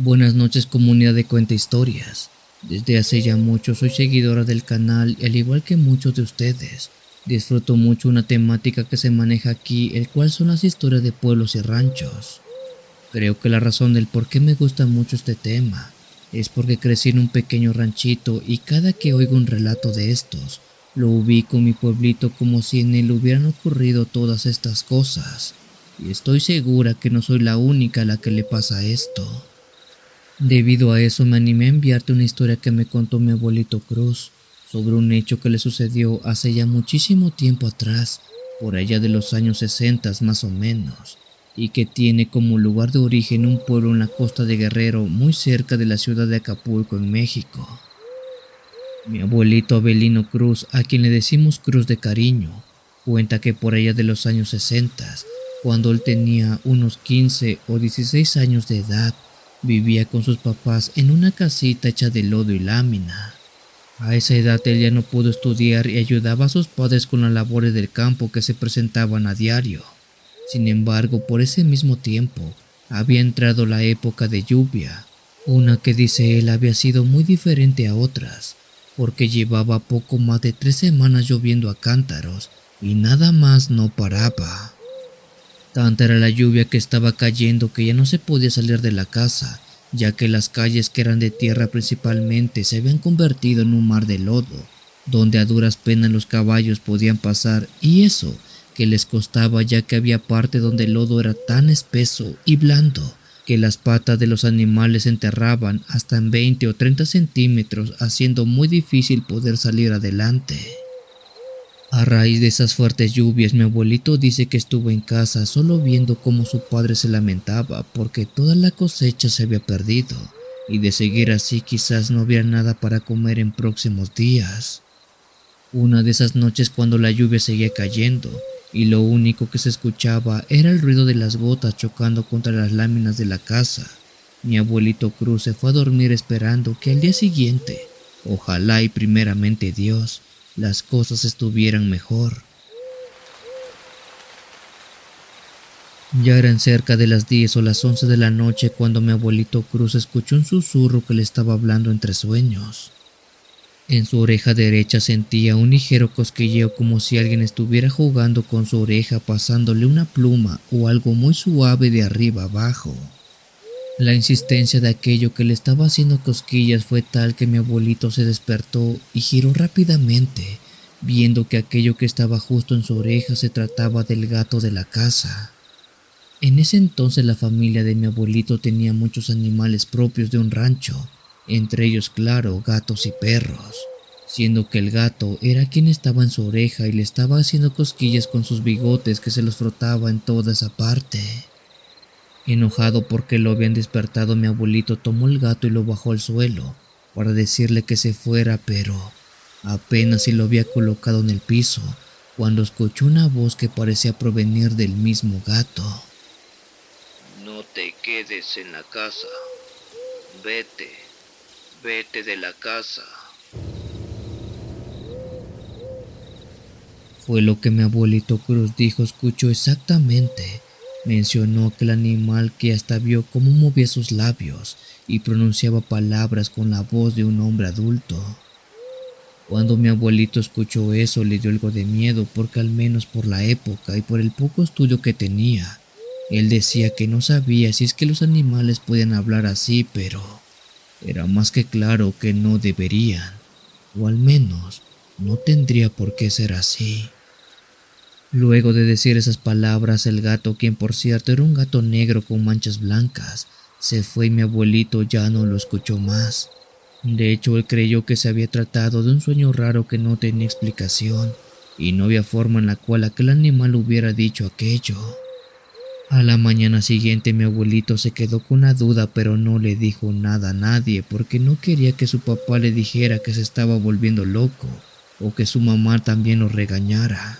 Buenas noches, comunidad de Cuenta Historias. Desde hace ya mucho soy seguidora del canal y al igual que muchos de ustedes, disfruto mucho una temática que se maneja aquí, el cual son las historias de pueblos y ranchos. Creo que la razón del por qué me gusta mucho este tema es porque crecí en un pequeño ranchito y cada que oigo un relato de estos, lo ubico en mi pueblito como si en él hubieran ocurrido todas estas cosas. Y estoy segura que no soy la única a la que le pasa esto. Debido a eso me animé a enviarte una historia que me contó mi abuelito Cruz sobre un hecho que le sucedió hace ya muchísimo tiempo atrás, por allá de los años 60 más o menos, y que tiene como lugar de origen un pueblo en la costa de Guerrero muy cerca de la ciudad de Acapulco en México. Mi abuelito Abelino Cruz, a quien le decimos Cruz de cariño, cuenta que por allá de los años 60, cuando él tenía unos 15 o 16 años de edad, vivía con sus papás en una casita hecha de lodo y lámina. A esa edad él ya no pudo estudiar y ayudaba a sus padres con las labores del campo que se presentaban a diario. Sin embargo, por ese mismo tiempo, había entrado la época de lluvia, una que dice él había sido muy diferente a otras, porque llevaba poco más de 3 semanas lloviendo a cántaros y nada más no paraba. Tanta era la lluvia que estaba cayendo que ya no se podía salir de la casa, ya que las calles que eran de tierra principalmente se habían convertido en un mar de lodo, donde a duras penas los caballos podían pasar, y eso que les costaba, ya que había parte donde el lodo era tan espeso y blando que las patas de los animales se enterraban hasta en 20 o 30 centímetros, haciendo muy difícil poder salir adelante. A raíz de esas fuertes lluvias, mi abuelito dice que estuvo en casa solo viendo cómo su padre se lamentaba porque toda la cosecha se había perdido, y de seguir así quizás no hubiera nada para comer en próximos días. Una de esas noches, cuando la lluvia seguía cayendo y lo único que se escuchaba era el ruido de las gotas chocando contra las láminas de la casa, mi abuelito Cruz se fue a dormir esperando que al día siguiente, ojalá y primeramente Dios, las cosas estuvieran mejor. Ya eran cerca de las 10 o las 11 de la noche cuando mi abuelito Cruz escuchó un susurro que le estaba hablando entre sueños. En su oreja derecha sentía un ligero cosquilleo, como si alguien estuviera jugando con su oreja pasándole una pluma o algo muy suave de arriba abajo. La insistencia de aquello que le estaba haciendo cosquillas fue tal que mi abuelito se despertó y giró rápidamente, viendo que aquello que estaba justo en su oreja se trataba del gato de la casa. En ese entonces la familia de mi abuelito tenía muchos animales propios de un rancho, entre ellos, claro, gatos y perros, siendo que el gato era quien estaba en su oreja y le estaba haciendo cosquillas con sus bigotes que se los frotaba en toda esa parte. Enojado porque lo habían despertado, mi abuelito tomó el gato y lo bajó al suelo para decirle que se fuera, pero apenas si lo había colocado en el piso cuando escuchó una voz que parecía provenir del mismo gato. No te quedes en la casa. Vete, vete de la casa. Fue lo que mi abuelito Cruz dijo, escuchó exactamente. Mencionó aquel animal que hasta vio cómo movía sus labios y pronunciaba palabras con la voz de un hombre adulto. Cuando mi abuelito escuchó eso, le dio algo de miedo, porque al menos por la época y por el poco estudio que tenía, él decía que no sabía si es que los animales podían hablar así, pero era más que claro que no deberían, o al menos no tendría por qué ser así. Luego de decir esas palabras, el gato, quien por cierto era un gato negro con manchas blancas, se fue y mi abuelito ya no lo escuchó más. De hecho, él creyó que se había tratado de un sueño raro que no tenía explicación, y no había forma en la cual aquel animal hubiera dicho aquello. A la mañana siguiente mi abuelito se quedó con una duda, pero no le dijo nada a nadie porque no quería que su papá le dijera que se estaba volviendo loco o que su mamá también lo regañara.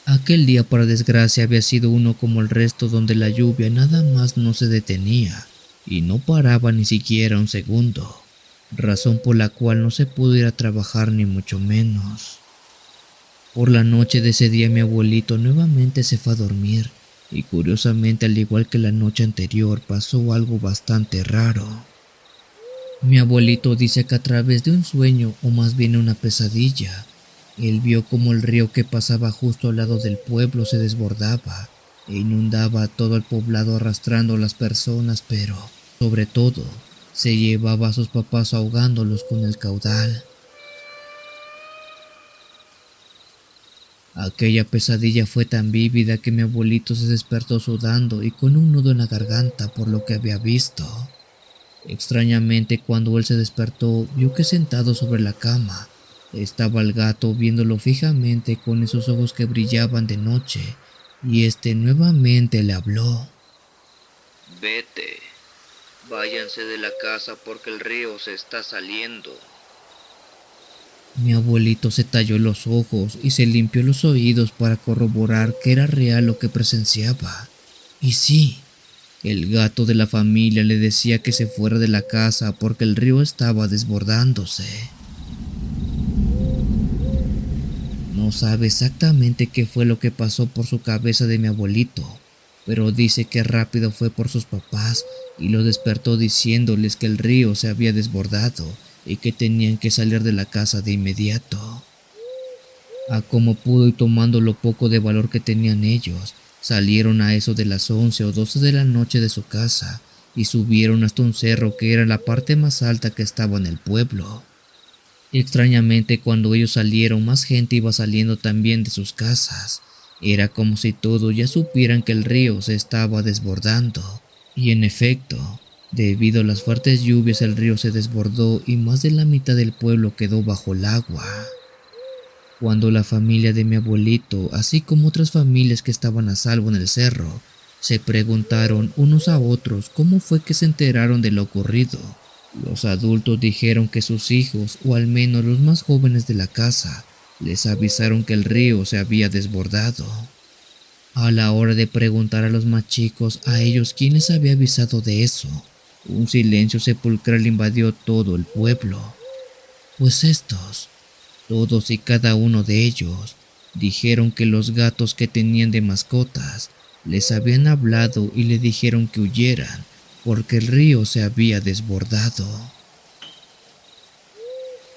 Aquel día, para desgracia, había sido uno como el resto, donde la lluvia nada más no se detenía y no paraba ni siquiera un segundo, razón por la cual no se pudo ir a trabajar ni mucho menos. Por la noche de ese día mi abuelito nuevamente se fue a dormir y curiosamente, al igual que la noche anterior, pasó algo bastante raro. Mi abuelito dice que a través de un sueño, o más bien una pesadilla, él vio como el río que pasaba justo al lado del pueblo se desbordaba e inundaba todo el poblado arrastrando a las personas, pero, sobre todo, se llevaba a sus papás ahogándolos con el caudal. Aquella pesadilla fue tan vívida que mi abuelito se despertó sudando y con un nudo en la garganta por lo que había visto. Extrañamente, cuando él se despertó, vio que sentado sobre la cama estaba el gato viéndolo fijamente con esos ojos que brillaban de noche, y este nuevamente le habló. Vete, váyanse de la casa porque el río se está saliendo. Mi abuelito se talló los ojos y se limpió los oídos para corroborar que era real lo que presenciaba. Y sí, el gato de la familia le decía que se fuera de la casa porque el río estaba desbordándose. No sabe exactamente qué fue lo que pasó por su cabeza de mi abuelito, pero dice que rápido fue por sus papás y los despertó diciéndoles que el río se había desbordado y que tenían que salir de la casa de inmediato. A como pudo y tomando lo poco de valor que tenían ellos, salieron a eso de las 11 o 12 de la noche de su casa y subieron hasta un cerro que era la parte más alta que estaba en el pueblo. Extrañamente, cuando ellos salieron, más gente iba saliendo también de sus casas. Era como si todos ya supieran que el río se estaba desbordando. Y en efecto, debido a las fuertes lluvias, el río se desbordó y más de la mitad del pueblo quedó bajo el agua. Cuando la familia de mi abuelito, así como otras familias que estaban a salvo en el cerro, se preguntaron unos a otros cómo fue que se enteraron de lo ocurrido, los adultos dijeron que sus hijos, o al menos los más jóvenes de la casa, les avisaron que el río se había desbordado. A la hora de preguntar a los más chicos a ellos quién les había avisado de eso, un silencio sepulcral invadió todo el pueblo. Pues estos, todos y cada uno de ellos, dijeron que los gatos que tenían de mascotas les habían hablado y le dijeron que huyeran porque el río se había desbordado.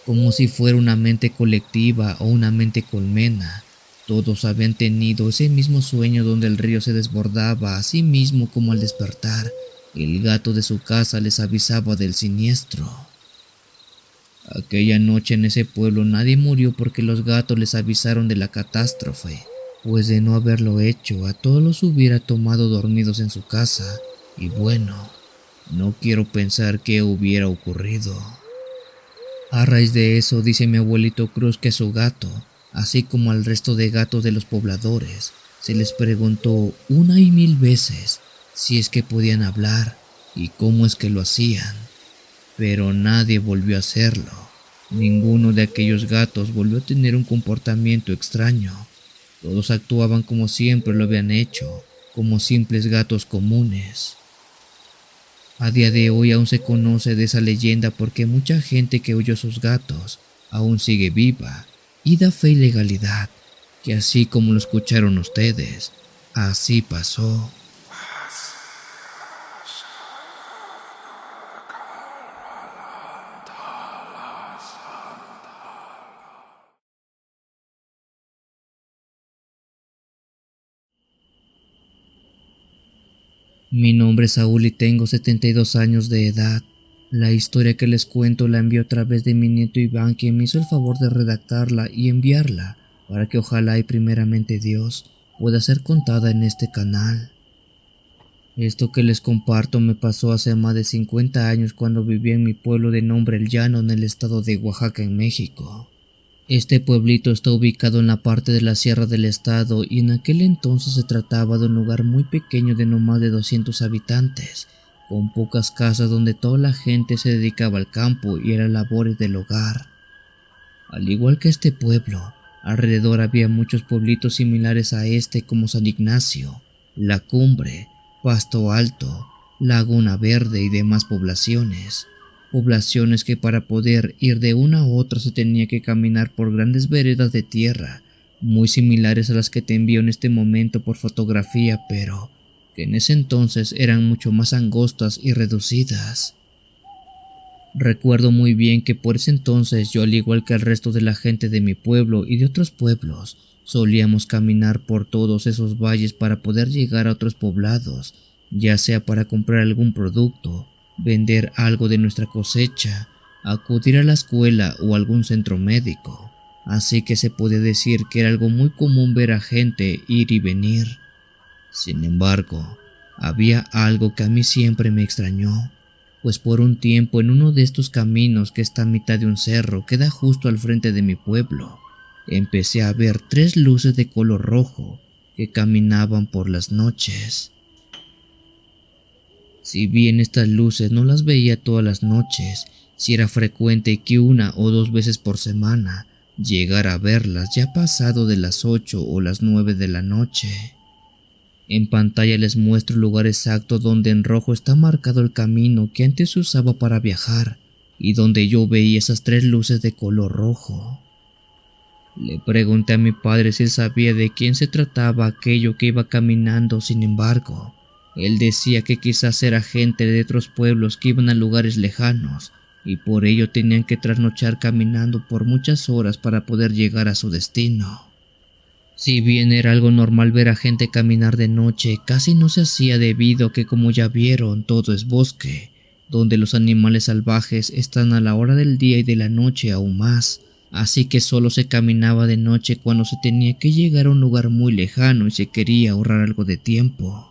Como si fuera una mente colectiva o una mente colmena, todos habían tenido ese mismo sueño donde el río se desbordaba, así mismo como al despertar, el gato de su casa les avisaba del siniestro. Aquella noche en ese pueblo nadie murió porque los gatos les avisaron de la catástrofe, pues de no haberlo hecho a todos los hubiera tomado dormidos en su casa, y bueno, no quiero pensar qué hubiera ocurrido. A raíz de eso, dice mi abuelito Cruz que a su gato, así como al resto de gatos de los pobladores, se les preguntó 1,000 veces si es que podían hablar y cómo es que lo hacían, pero nadie volvió a hacerlo. Ninguno de aquellos gatos volvió a tener un comportamiento extraño. Todos actuaban como siempre lo habían hecho, como simples gatos comunes. A día de hoy aún se conoce de esa leyenda porque mucha gente que oyó sus gatos aún sigue viva y da fe y legalidad que así como lo escucharon ustedes, así pasó. Mi nombre es Saúl y tengo 72 años de edad. La historia que les cuento la envió a través de mi nieto Iván, quien me hizo el favor de redactarla y enviarla para que ojalá y primeramente Dios pueda ser contada en este canal. Esto que les comparto me pasó hace más de 50 años cuando vivía en mi pueblo de nombre El Llano en el estado de Oaxaca en México. Este pueblito está ubicado en la parte de la sierra del estado y en aquel entonces se trataba de un lugar muy pequeño de no más de 200 habitantes, con pocas casas donde toda la gente se dedicaba al campo y a las labores del hogar. Al igual que este pueblo, alrededor había muchos pueblitos similares a este como San Ignacio, La Cumbre, Pasto Alto, Laguna Verde y demás poblaciones que para poder ir de una a otra se tenía que caminar por grandes veredas de tierra, muy similares a las que te envío en este momento por fotografía, pero que en ese entonces eran mucho más angostas y reducidas. Recuerdo muy bien que por ese entonces yo, al igual que el resto de la gente de mi pueblo y de otros pueblos, solíamos caminar por todos esos valles para poder llegar a otros poblados, ya sea para comprar algún producto, vender algo de nuestra cosecha, acudir a la escuela o algún centro médico. Así que se puede decir que era algo muy común ver a gente ir y venir. Sin embargo, había algo que a mí siempre me extrañó, pues por un tiempo en uno de estos caminos que está a mitad de un cerro que da justo al frente de mi pueblo, empecé a ver 3 luces de color rojo que caminaban por las noches. Si bien estas luces no las veía todas las noches, sí era frecuente que 1 o 2 veces por semana llegara a verlas ya pasado de las 8 o las 9 de la noche. En pantalla les muestro el lugar exacto donde en rojo está marcado el camino que antes se usaba para viajar y donde yo veía esas 3 luces de color rojo. Le pregunté a mi padre si él sabía de quién se trataba aquello que iba caminando. Sin embargo, él decía que quizás era gente de otros pueblos que iban a lugares lejanos y por ello tenían que trasnochar caminando por muchas horas para poder llegar a su destino. Si bien era algo normal ver a gente caminar de noche, casi no se hacía debido a que, como ya vieron, todo es bosque, donde los animales salvajes están a la hora del día y de la noche aún más, así que solo se caminaba de noche cuando se tenía que llegar a un lugar muy lejano y se quería ahorrar algo de tiempo.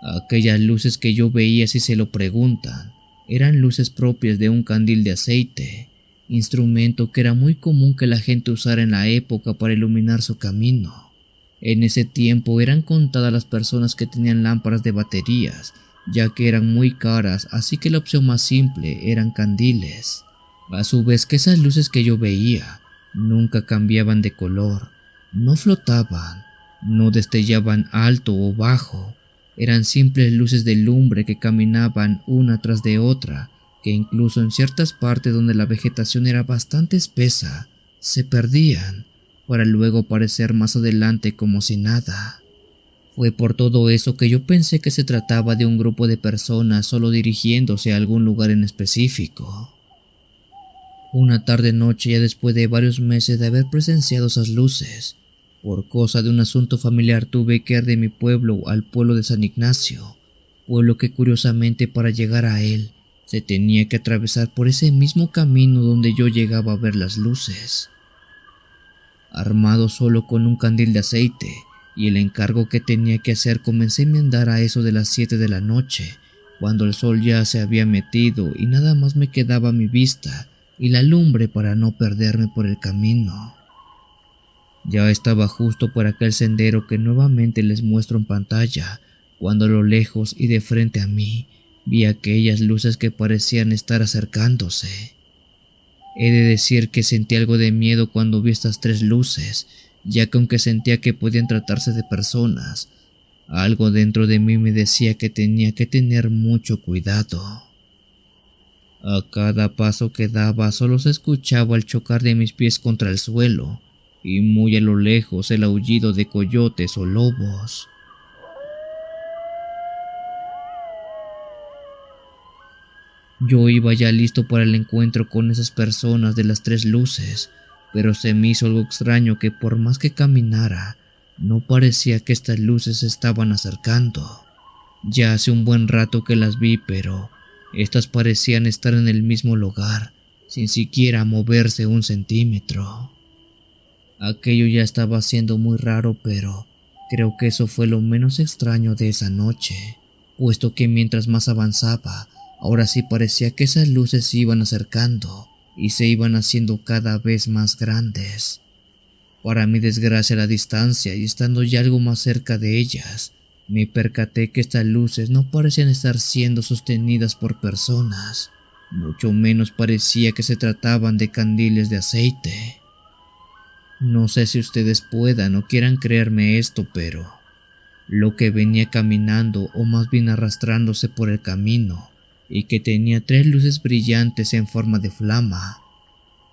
Aquellas luces que yo veía, si se lo preguntan, eran luces propias de un candil de aceite, instrumento que era muy común que la gente usara en la época para iluminar su camino. En ese tiempo eran contadas las personas que tenían lámparas de baterías, ya que eran muy caras, así que la opción más simple eran candiles. A su vez que esas luces que yo veía nunca cambiaban de color, no flotaban, no destellaban alto o bajo, eran simples luces de lumbre que caminaban una tras de otra, que incluso en ciertas partes donde la vegetación era bastante espesa, se perdían, para luego aparecer más adelante como si nada. Fue por todo eso que yo pensé que se trataba de un grupo de personas solo dirigiéndose a algún lugar en específico. Una tarde-noche, ya después de varios meses de haber presenciado esas luces, por cosa de un asunto familiar tuve que ir de mi pueblo al pueblo de San Ignacio, pueblo que curiosamente para llegar a él se tenía que atravesar por ese mismo camino donde yo llegaba a ver las luces. Armado solo con un candil de aceite y el encargo que tenía que hacer, comencé a andar a eso de las 7 de la noche, cuando el sol ya se había metido y nada más me quedaba a mi vista y la lumbre para no perderme por el camino. Ya estaba justo por aquel sendero que nuevamente les muestro en pantalla, cuando a lo lejos y de frente a mí vi aquellas luces que parecían estar acercándose. He de decir que sentí algo de miedo cuando vi estas 3 luces, ya que aunque sentía que podían tratarse de personas, algo dentro de mí me decía que tenía que tener mucho cuidado. A cada paso que daba solo se escuchaba el chocar de mis pies contra el suelo y muy a lo lejos el aullido de coyotes o lobos. Yo iba ya listo para el encuentro con esas personas de las 3 luces, pero se me hizo algo extraño que por más que caminara, no parecía que estas luces se estaban acercando. Ya hace un buen rato que las vi, pero estas parecían estar en el mismo lugar, sin siquiera moverse un centímetro. Aquello ya estaba siendo muy raro, pero creo que eso fue lo menos extraño de esa noche, puesto que mientras más avanzaba, ahora sí parecía que esas luces se iban acercando y se iban haciendo cada vez más grandes. Para mi desgracia, a la distancia y estando ya algo más cerca de ellas, me percaté que estas luces no parecían estar siendo sostenidas por personas, mucho menos parecía que se trataban de candiles de aceite. No sé si ustedes puedan o quieran creerme esto, pero lo que venía caminando o más bien arrastrándose por el camino y que tenía 3 luces brillantes en forma de flama,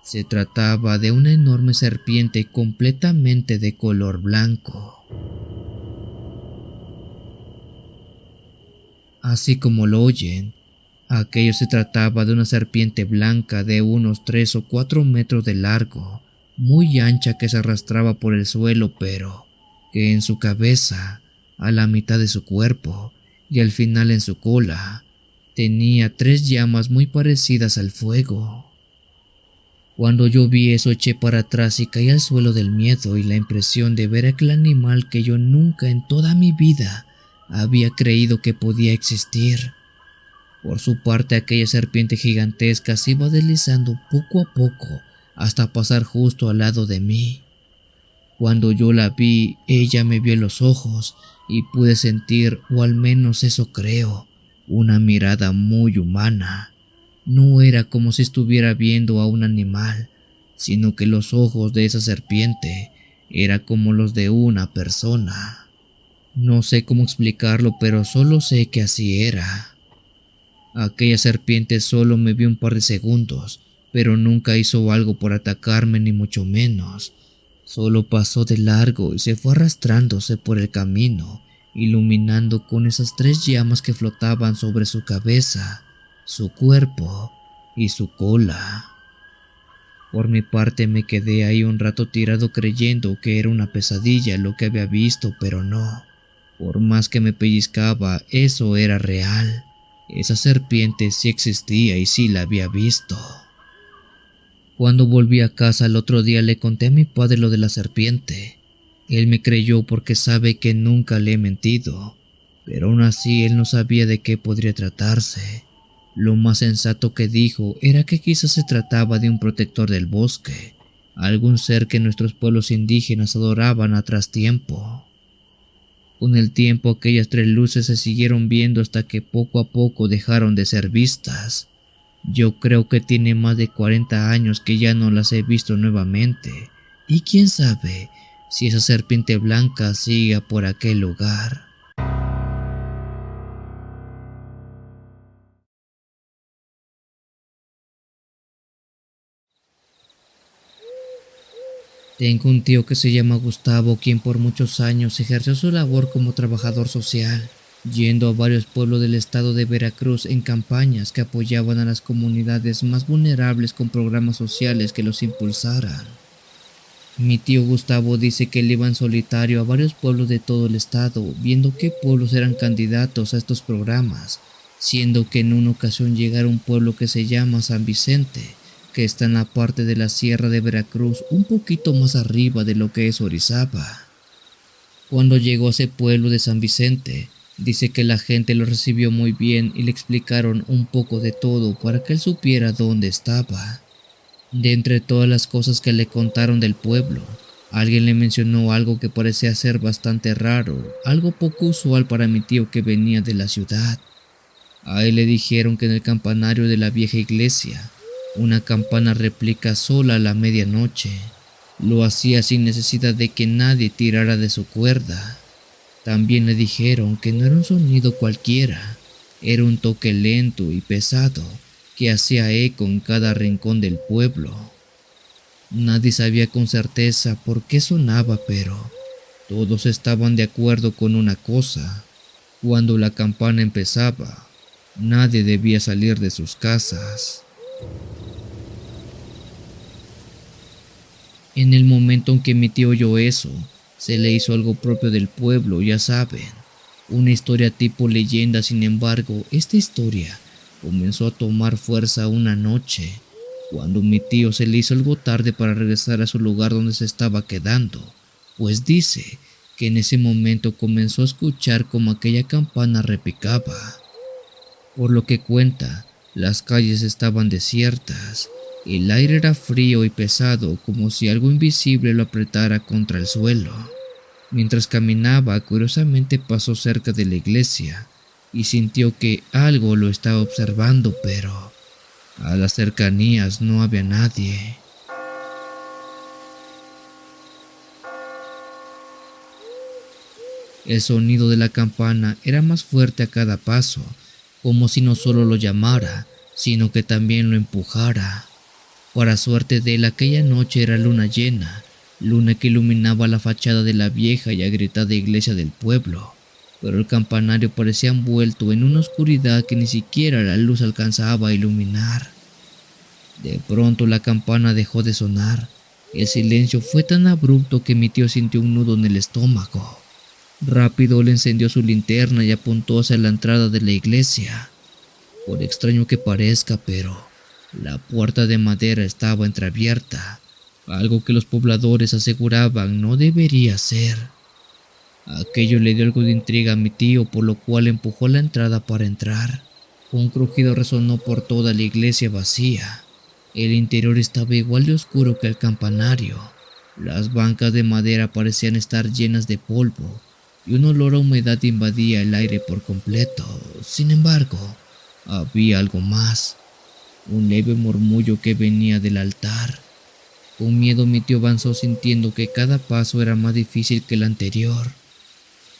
Se trataba de una enorme serpiente completamente de color blanco. Así como lo oyen, aquello se trataba de una serpiente blanca de unos 3 o 4 metros de largo, muy ancha, que se arrastraba por el suelo, pero que en su cabeza, a la mitad de su cuerpo y al final en su cola, tenía 3 llamas muy parecidas al fuego. Cuando yo vi eso, eché para atrás y caí al suelo del miedo y la impresión de ver aquel animal que yo nunca en toda mi vida había creído que podía existir. Por su parte, aquella serpiente gigantesca se iba deslizando poco a poco hasta pasar justo al lado de mí. Cuando yo la vi, ella me vio en los ojos y pude sentir, o al menos eso creo, una mirada muy humana. No era como si estuviera viendo a un animal, sino que los ojos de esa serpiente eran como los de una persona. No sé cómo explicarlo, pero solo sé que así era. Aquella serpiente solo me vio un par de segundos, pero nunca hizo algo por atacarme, ni mucho menos. Solo pasó de largo y se fue arrastrándose por el camino, iluminando con esas 3 llamas que flotaban sobre su cabeza, su cuerpo y su cola. Por mi parte me quedé ahí un rato tirado creyendo que era una pesadilla lo que había visto, pero no. Por más que me pellizcaba, eso era real. Esa serpiente sí existía y sí la había visto. Cuando volví a casa el otro día le conté a mi padre lo de la serpiente. Él me creyó porque sabe que nunca le he mentido, pero aún así él no sabía de qué podría tratarse. Lo más sensato que dijo era que quizás se trataba de un protector del bosque, algún ser que nuestros pueblos indígenas adoraban atrás tiempo. Con el tiempo aquellas 3 luces se siguieron viendo hasta que poco a poco dejaron de ser vistas. Yo creo que tiene más de 40 años que ya no las he visto nuevamente, y quién sabe si esa serpiente blanca siga por aquel lugar. Tengo un tío que se llama Gustavo, quien por muchos años ejerció su labor como trabajador social, yendo a varios pueblos del estado de Veracruz en campañas que apoyaban a las comunidades más vulnerables con programas sociales que los impulsaran. Mi tío Gustavo dice que él iba en solitario a varios pueblos de todo el estado, viendo qué pueblos eran candidatos a estos programas, siendo que en una ocasión llegaron a un pueblo que se llama San Vicente, que está en la parte de la sierra de Veracruz, un poquito más arriba de lo que es Orizaba. Cuando llegó a ese pueblo de San Vicente, dice que la gente lo recibió muy bien y le explicaron un poco de todo para que él supiera dónde estaba. De entre todas las cosas que le contaron del pueblo, alguien le mencionó algo que parecía ser bastante raro, algo poco usual para mi tío que venía de la ciudad. A él le dijeron que en el campanario de la vieja iglesia, una campana replica sola a la medianoche. Lo hacía sin necesidad de que nadie tirara de su cuerda. También le dijeron que no era un sonido cualquiera, era un toque lento y pesado que hacía eco en cada rincón del pueblo. Nadie sabía con certeza por qué sonaba, pero todos estaban de acuerdo con una cosa: cuando la campana empezaba, nadie debía salir de sus casas. En el momento en que mi tío oyó eso, se le hizo algo propio del pueblo, ya saben, una historia tipo leyenda. Sin embargo, esta historia comenzó a tomar fuerza una noche, cuando mi tío se le hizo algo tarde para regresar a su lugar donde se estaba quedando, pues dice que en ese momento comenzó a escuchar como aquella campana repicaba. Por lo que cuenta, las calles estaban desiertas, el aire era frío y pesado, como si algo invisible lo apretara contra el suelo. Mientras caminaba, curiosamente pasó cerca de la iglesia y sintió que algo lo estaba observando, pero a las cercanías no había nadie. El sonido de la campana era más fuerte a cada paso, como si no solo lo llamara, sino que también lo empujara. Para suerte de él, aquella noche era luna llena, luna que iluminaba la fachada de la vieja y agrietada iglesia del pueblo, pero el campanario parecía envuelto en una oscuridad que ni siquiera la luz alcanzaba a iluminar. De pronto la campana dejó de sonar. El silencio fue tan abrupto que mi tío sintió un nudo en el estómago. Rápido le encendió su linterna y apuntó hacia la entrada de la iglesia. Por extraño que parezca, pero la puerta de madera estaba entreabierta, algo que los pobladores aseguraban no debería ser. Aquello le dio algo de intriga a mi tío, por lo cual empujó la entrada para entrar. Un crujido resonó por toda la iglesia vacía. El interior estaba igual de oscuro que el campanario. Las bancas de madera parecían estar llenas de polvo y un olor a humedad invadía el aire por completo. Sin embargo, había algo más, un leve murmullo que venía del altar. Con miedo mi tío avanzó sintiendo que cada paso era más difícil que el anterior.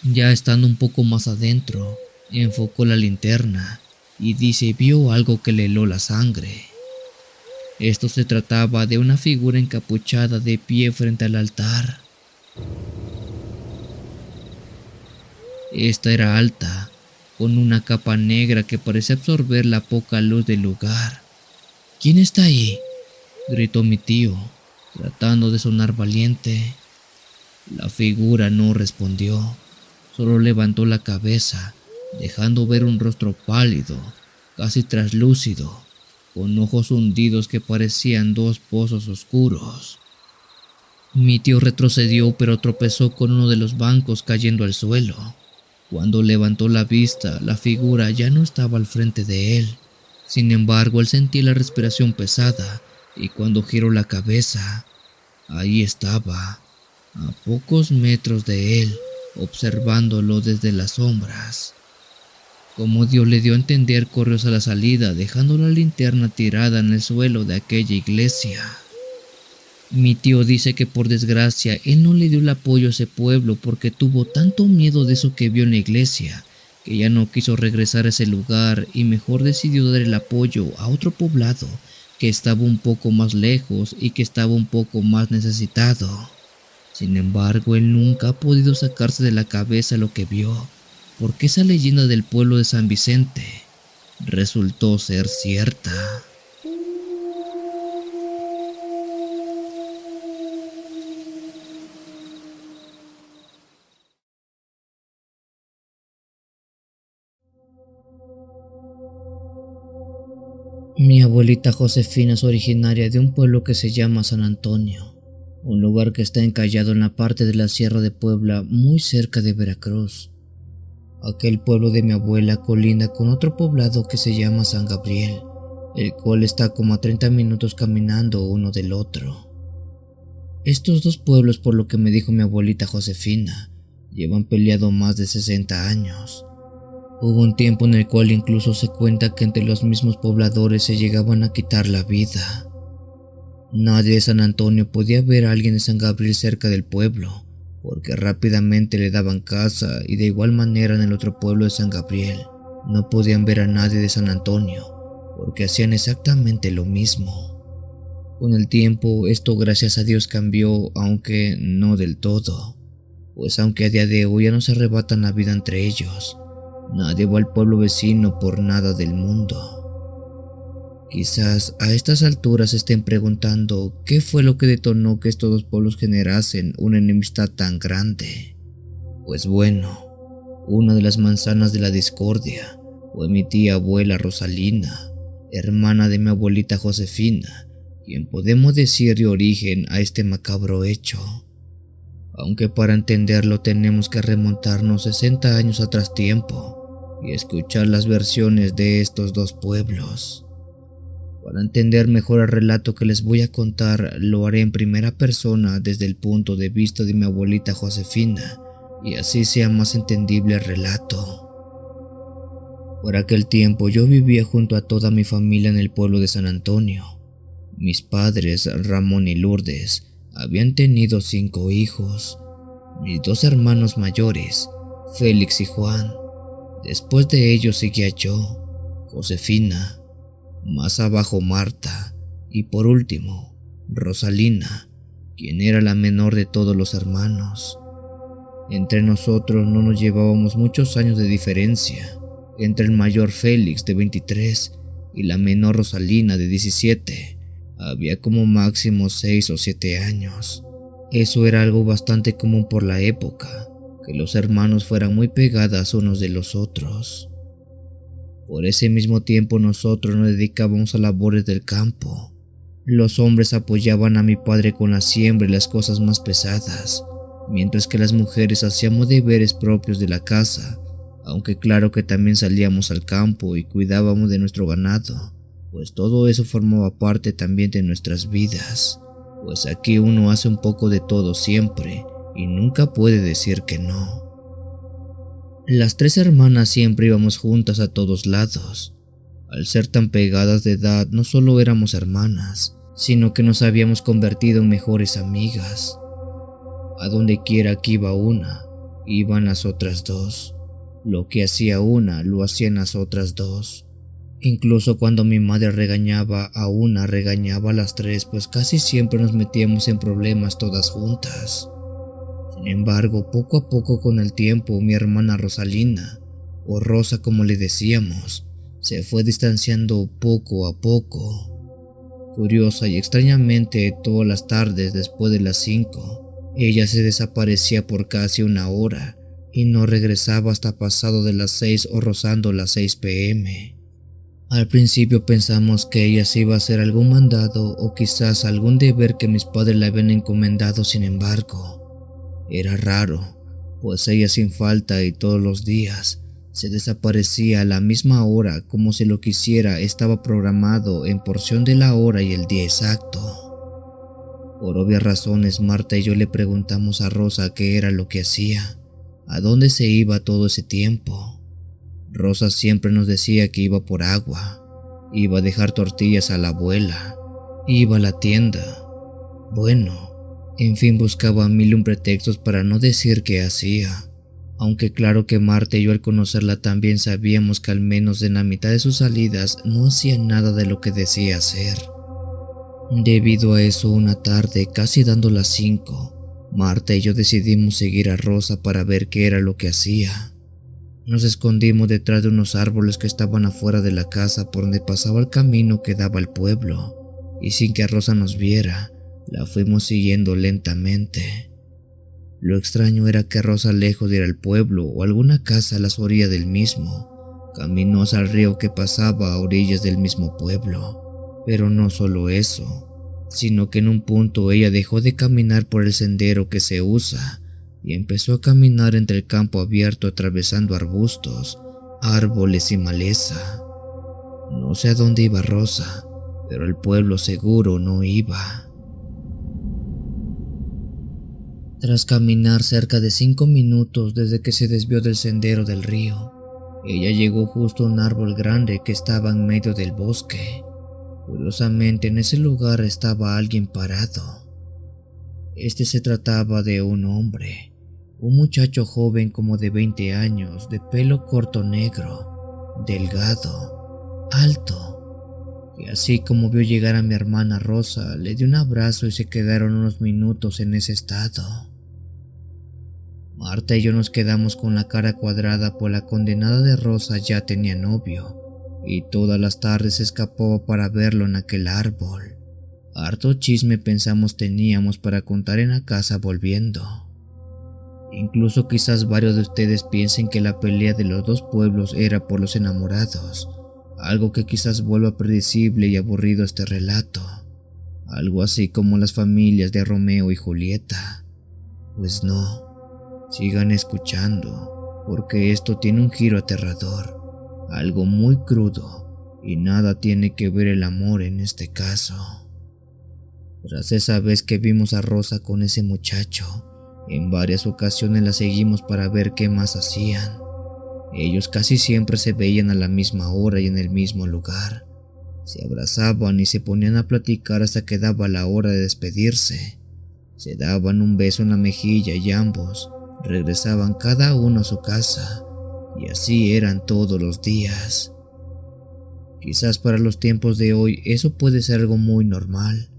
Ya estando un poco más adentro, enfocó la linterna y vio algo que le heló la sangre. Esto se trataba de una figura encapuchada de pie frente al altar. Esta era alta, con una capa negra que parecía absorber la poca luz del lugar. ¿Quién está ahí?, gritó mi tío, tratando de sonar valiente. La figura no respondió, solo levantó la cabeza, dejando ver un rostro pálido, casi traslúcido, con ojos hundidos que parecían dos pozos oscuros. Mi tío retrocedió, pero tropezó con uno de los bancos, cayendo al suelo. Cuando levantó la vista, la figura ya no estaba al frente de él. Sin embargo, él sentía la respiración pesada y cuando giró la cabeza, ahí estaba, a pocos metros de él, observándolo desde las sombras. Como Dios le dio a entender, corrió hacia la salida, dejando la linterna tirada en el suelo de aquella iglesia. Mi tío dice que por desgracia él no le dio el apoyo a ese pueblo porque tuvo tanto miedo de eso que vio en la iglesia, que ya no quiso regresar a ese lugar y mejor decidió dar el apoyo a otro poblado que estaba un poco más lejos y que estaba un poco más necesitado. Sin embargo, él nunca ha podido sacarse de la cabeza lo que vio, porque esa leyenda del pueblo de San Vicente resultó ser cierta. Mi abuelita Josefina es originaria de un pueblo que se llama San Antonio, un lugar que está encallado en la parte de la Sierra de Puebla, muy cerca de Veracruz. Aquel pueblo de mi abuela colinda con otro poblado que se llama San Gabriel, el cual está como a 30 minutos caminando uno del otro. Estos dos pueblos, por lo que me dijo mi abuelita Josefina, llevan peleado más de 60 años. Hubo un tiempo en el cual incluso se cuenta que entre los mismos pobladores se llegaban a quitar la vida. Nadie de San Antonio podía ver a alguien de San Gabriel cerca del pueblo, porque rápidamente le daban caza, y de igual manera en el otro pueblo de San Gabriel no podían ver a nadie de San Antonio, porque hacían exactamente lo mismo. Con el tiempo esto, gracias a Dios, cambió, aunque no del todo, pues aunque a día de hoy ya no se arrebatan la vida entre ellos, nadie va al pueblo vecino por nada del mundo. Quizás a estas alturas se estén preguntando qué fue lo que detonó que estos dos pueblos generasen una enemistad tan grande. Pues bueno, una de las manzanas de la discordia fue mi tía abuela Rosalina, hermana de mi abuelita Josefina, quien podemos decir dio origen a este macabro hecho. Aunque para entenderlo tenemos que remontarnos 60 años atrás tiempo y escuchar las versiones de estos dos pueblos. Para entender mejor el relato que les voy a contar, lo haré en primera persona desde el punto de vista de mi abuelita Josefina, y así sea más entendible el relato. Por aquel tiempo yo vivía junto a toda mi familia en el pueblo de San Antonio. Mis padres, Ramón y Lourdes, habían tenido 5 hijos. Mis 2 hermanos mayores, Félix y Juan. Después de ellos seguía yo, Josefina, más abajo Marta Y por último, Rosalina, quien era la menor de todos los hermanos. Entre nosotros no nos llevábamos muchos años de diferencia, entre el mayor Félix de 23 y la menor Rosalina de 17. Había como máximo 6 o 7 años. Eso era algo bastante común por la época, que los hermanos fueran muy pegadas unos de los otros. Por ese mismo tiempo nosotros nos dedicábamos a labores del campo. Los hombres apoyaban a mi padre con la siembra y las cosas más pesadas, mientras que las mujeres hacíamos deberes propios de la casa, aunque claro que también salíamos al campo y cuidábamos de nuestro ganado, pues todo eso formaba parte también de nuestras vidas, pues aquí uno hace un poco de todo siempre y nunca puede decir que no. Las 3 hermanas siempre íbamos juntas a todos lados. Al ser tan pegadas de edad, no solo éramos hermanas, sino que nos habíamos convertido en mejores amigas. A donde quiera que iba una, iban las otras 2. Lo que hacía una, lo hacían las otras 2. Incluso cuando mi madre regañaba a una, regañaba a las 3, pues casi siempre nos metíamos en problemas todas juntas. Sin embargo, poco a poco con el tiempo, mi hermana Rosalina, o Rosa como le decíamos, se fue distanciando poco a poco. Curiosa y extrañamente, todas las tardes después de las 5, ella se desaparecía por casi 1 hora y no regresaba hasta pasado de las 6 o rozando las 6 p.m. Al principio pensamos que ella se iba a hacer algún mandado o quizás algún deber que mis padres le habían encomendado. Sin embargo, era raro, pues ella sin falta y todos los días se desaparecía a la misma hora, como si lo que hiciera estaba programado en porción de la hora y el día exacto. Por obvias razones, Marta y yo le preguntamos a Rosa qué era lo que hacía, a dónde se iba todo ese tiempo. Rosa siempre nos decía que iba por agua, iba a dejar tortillas a la abuela, iba a la tienda. Bueno, en fin, buscaba 1001 pretextos para no decir qué hacía, aunque claro que Marta y yo al conocerla también sabíamos que al menos en la mitad de sus salidas no hacía nada de lo que decía hacer. Debido a eso, una tarde, casi dando las 5, Marta y yo decidimos seguir a Rosa para ver qué era lo que hacía. Nos escondimos detrás de unos árboles que estaban afuera de la casa por donde pasaba el camino que daba al pueblo, y sin que Rosa nos viera, la fuimos siguiendo lentamente. Lo extraño era que Rosa, lejos de ir al pueblo o alguna casa a las orillas del mismo, caminó hacia el río que pasaba a orillas del mismo pueblo. Pero no solo eso, sino que en un punto ella dejó de caminar por el sendero que se usa y empezó a caminar entre el campo abierto atravesando arbustos, árboles y maleza. No sé a dónde iba Rosa, pero al pueblo seguro no iba. Tras caminar cerca de 5 minutos desde que se desvió del sendero del río, ella llegó justo a un árbol grande que estaba en medio del bosque. Curiosamente, en ese lugar estaba alguien parado. Se trataba de un hombre, un muchacho joven como de 20 años, de pelo corto negro, delgado, alto, que así como vio llegar a mi hermana Rosa, le dio un abrazo y se quedaron unos minutos en ese estado. Marta y yo nos quedamos con la cara cuadrada, pues la condenada de Rosa ya tenía novio, y todas las tardes se escapaba para verlo en aquel árbol. Harto chisme pensamos teníamos para contar en la casa volviendo. Incluso quizás varios de ustedes piensen que la pelea de los 2 pueblos era por los enamorados, algo que quizás vuelva predecible y aburrido este relato, algo así como las familias de Romeo y Julieta. Pues no, sigan escuchando, porque esto tiene un giro aterrador, algo muy crudo, y nada tiene que ver el amor en este caso. Tras esa vez que vimos a Rosa con ese muchacho, en varias ocasiones la seguimos para ver qué más hacían. Ellos casi siempre se veían a la misma hora y en el mismo lugar. Se abrazaban y se ponían a platicar hasta que daba la hora de despedirse. Se daban un beso en la mejilla y ambos regresaban cada uno a su casa, y así eran todos los días. Quizás para los tiempos de hoy eso puede ser algo muy normal,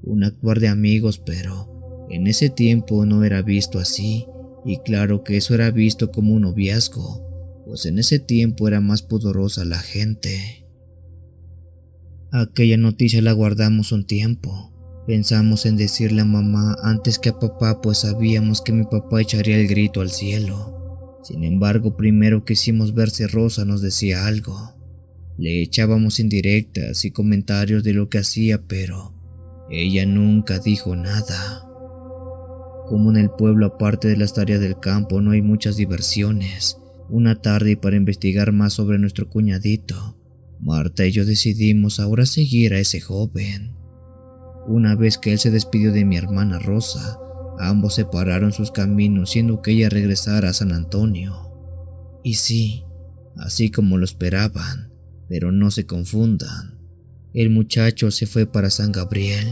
un actuar de amigos, pero en ese tiempo no era visto así, y claro que eso era visto como un noviazgo, pues en ese tiempo era más pudorosa la gente. Aquella noticia la guardamos un tiempo. Pensamos en decirle a mamá antes que a papá, pues sabíamos que mi papá echaría el grito al cielo. Sin embargo, primero quisimos ver si Rosa nos decía algo. Le echábamos indirectas y comentarios de lo que hacía, pero ella nunca dijo nada. Como en el pueblo, aparte de las tareas del campo, no hay muchas diversiones. Una tarde, para investigar más sobre nuestro cuñadito, Marta y yo decidimos ahora seguir a ese joven. Una vez que él se despidió de mi hermana Rosa, ambos separaron sus caminos, siendo que ella regresara a San Antonio. Y sí, así como lo esperaban, pero no se confundan, el muchacho se fue para San Gabriel.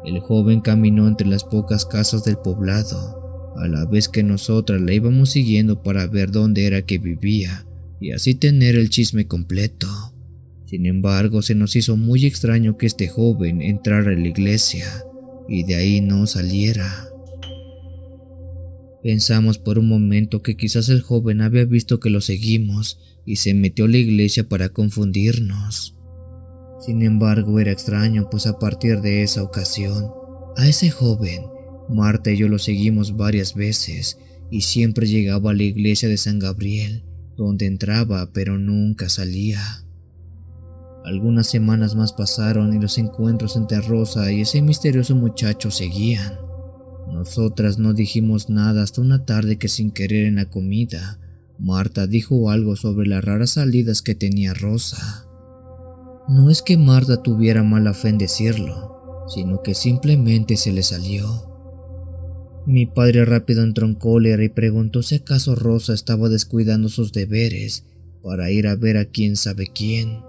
El joven caminó entre las pocas casas del poblado, a la vez que nosotras la íbamos siguiendo para ver dónde era que vivía y así tener el chisme completo. Sin embargo, se nos hizo muy extraño que este joven entrara a la iglesia y de ahí no saliera. Pensamos por un momento que quizás el joven había visto que lo seguimos y se metió a la iglesia para confundirnos. Sin embargo, era extraño, pues a partir de esa ocasión, a ese joven, Marta y yo lo seguimos varias veces y siempre llegaba a la iglesia de San Gabriel, donde entraba pero nunca salía. Algunas semanas más pasaron y los encuentros entre Rosa y ese misterioso muchacho seguían. Nosotras no dijimos nada hasta una tarde que, sin querer, en la comida, Marta dijo algo sobre las raras salidas que tenía Rosa. No es que Marta tuviera mala fe en decirlo, sino que simplemente se le salió. Mi padre rápido entró en cólera y preguntó si acaso Rosa estaba descuidando sus deberes para ir a ver a quién sabe quién.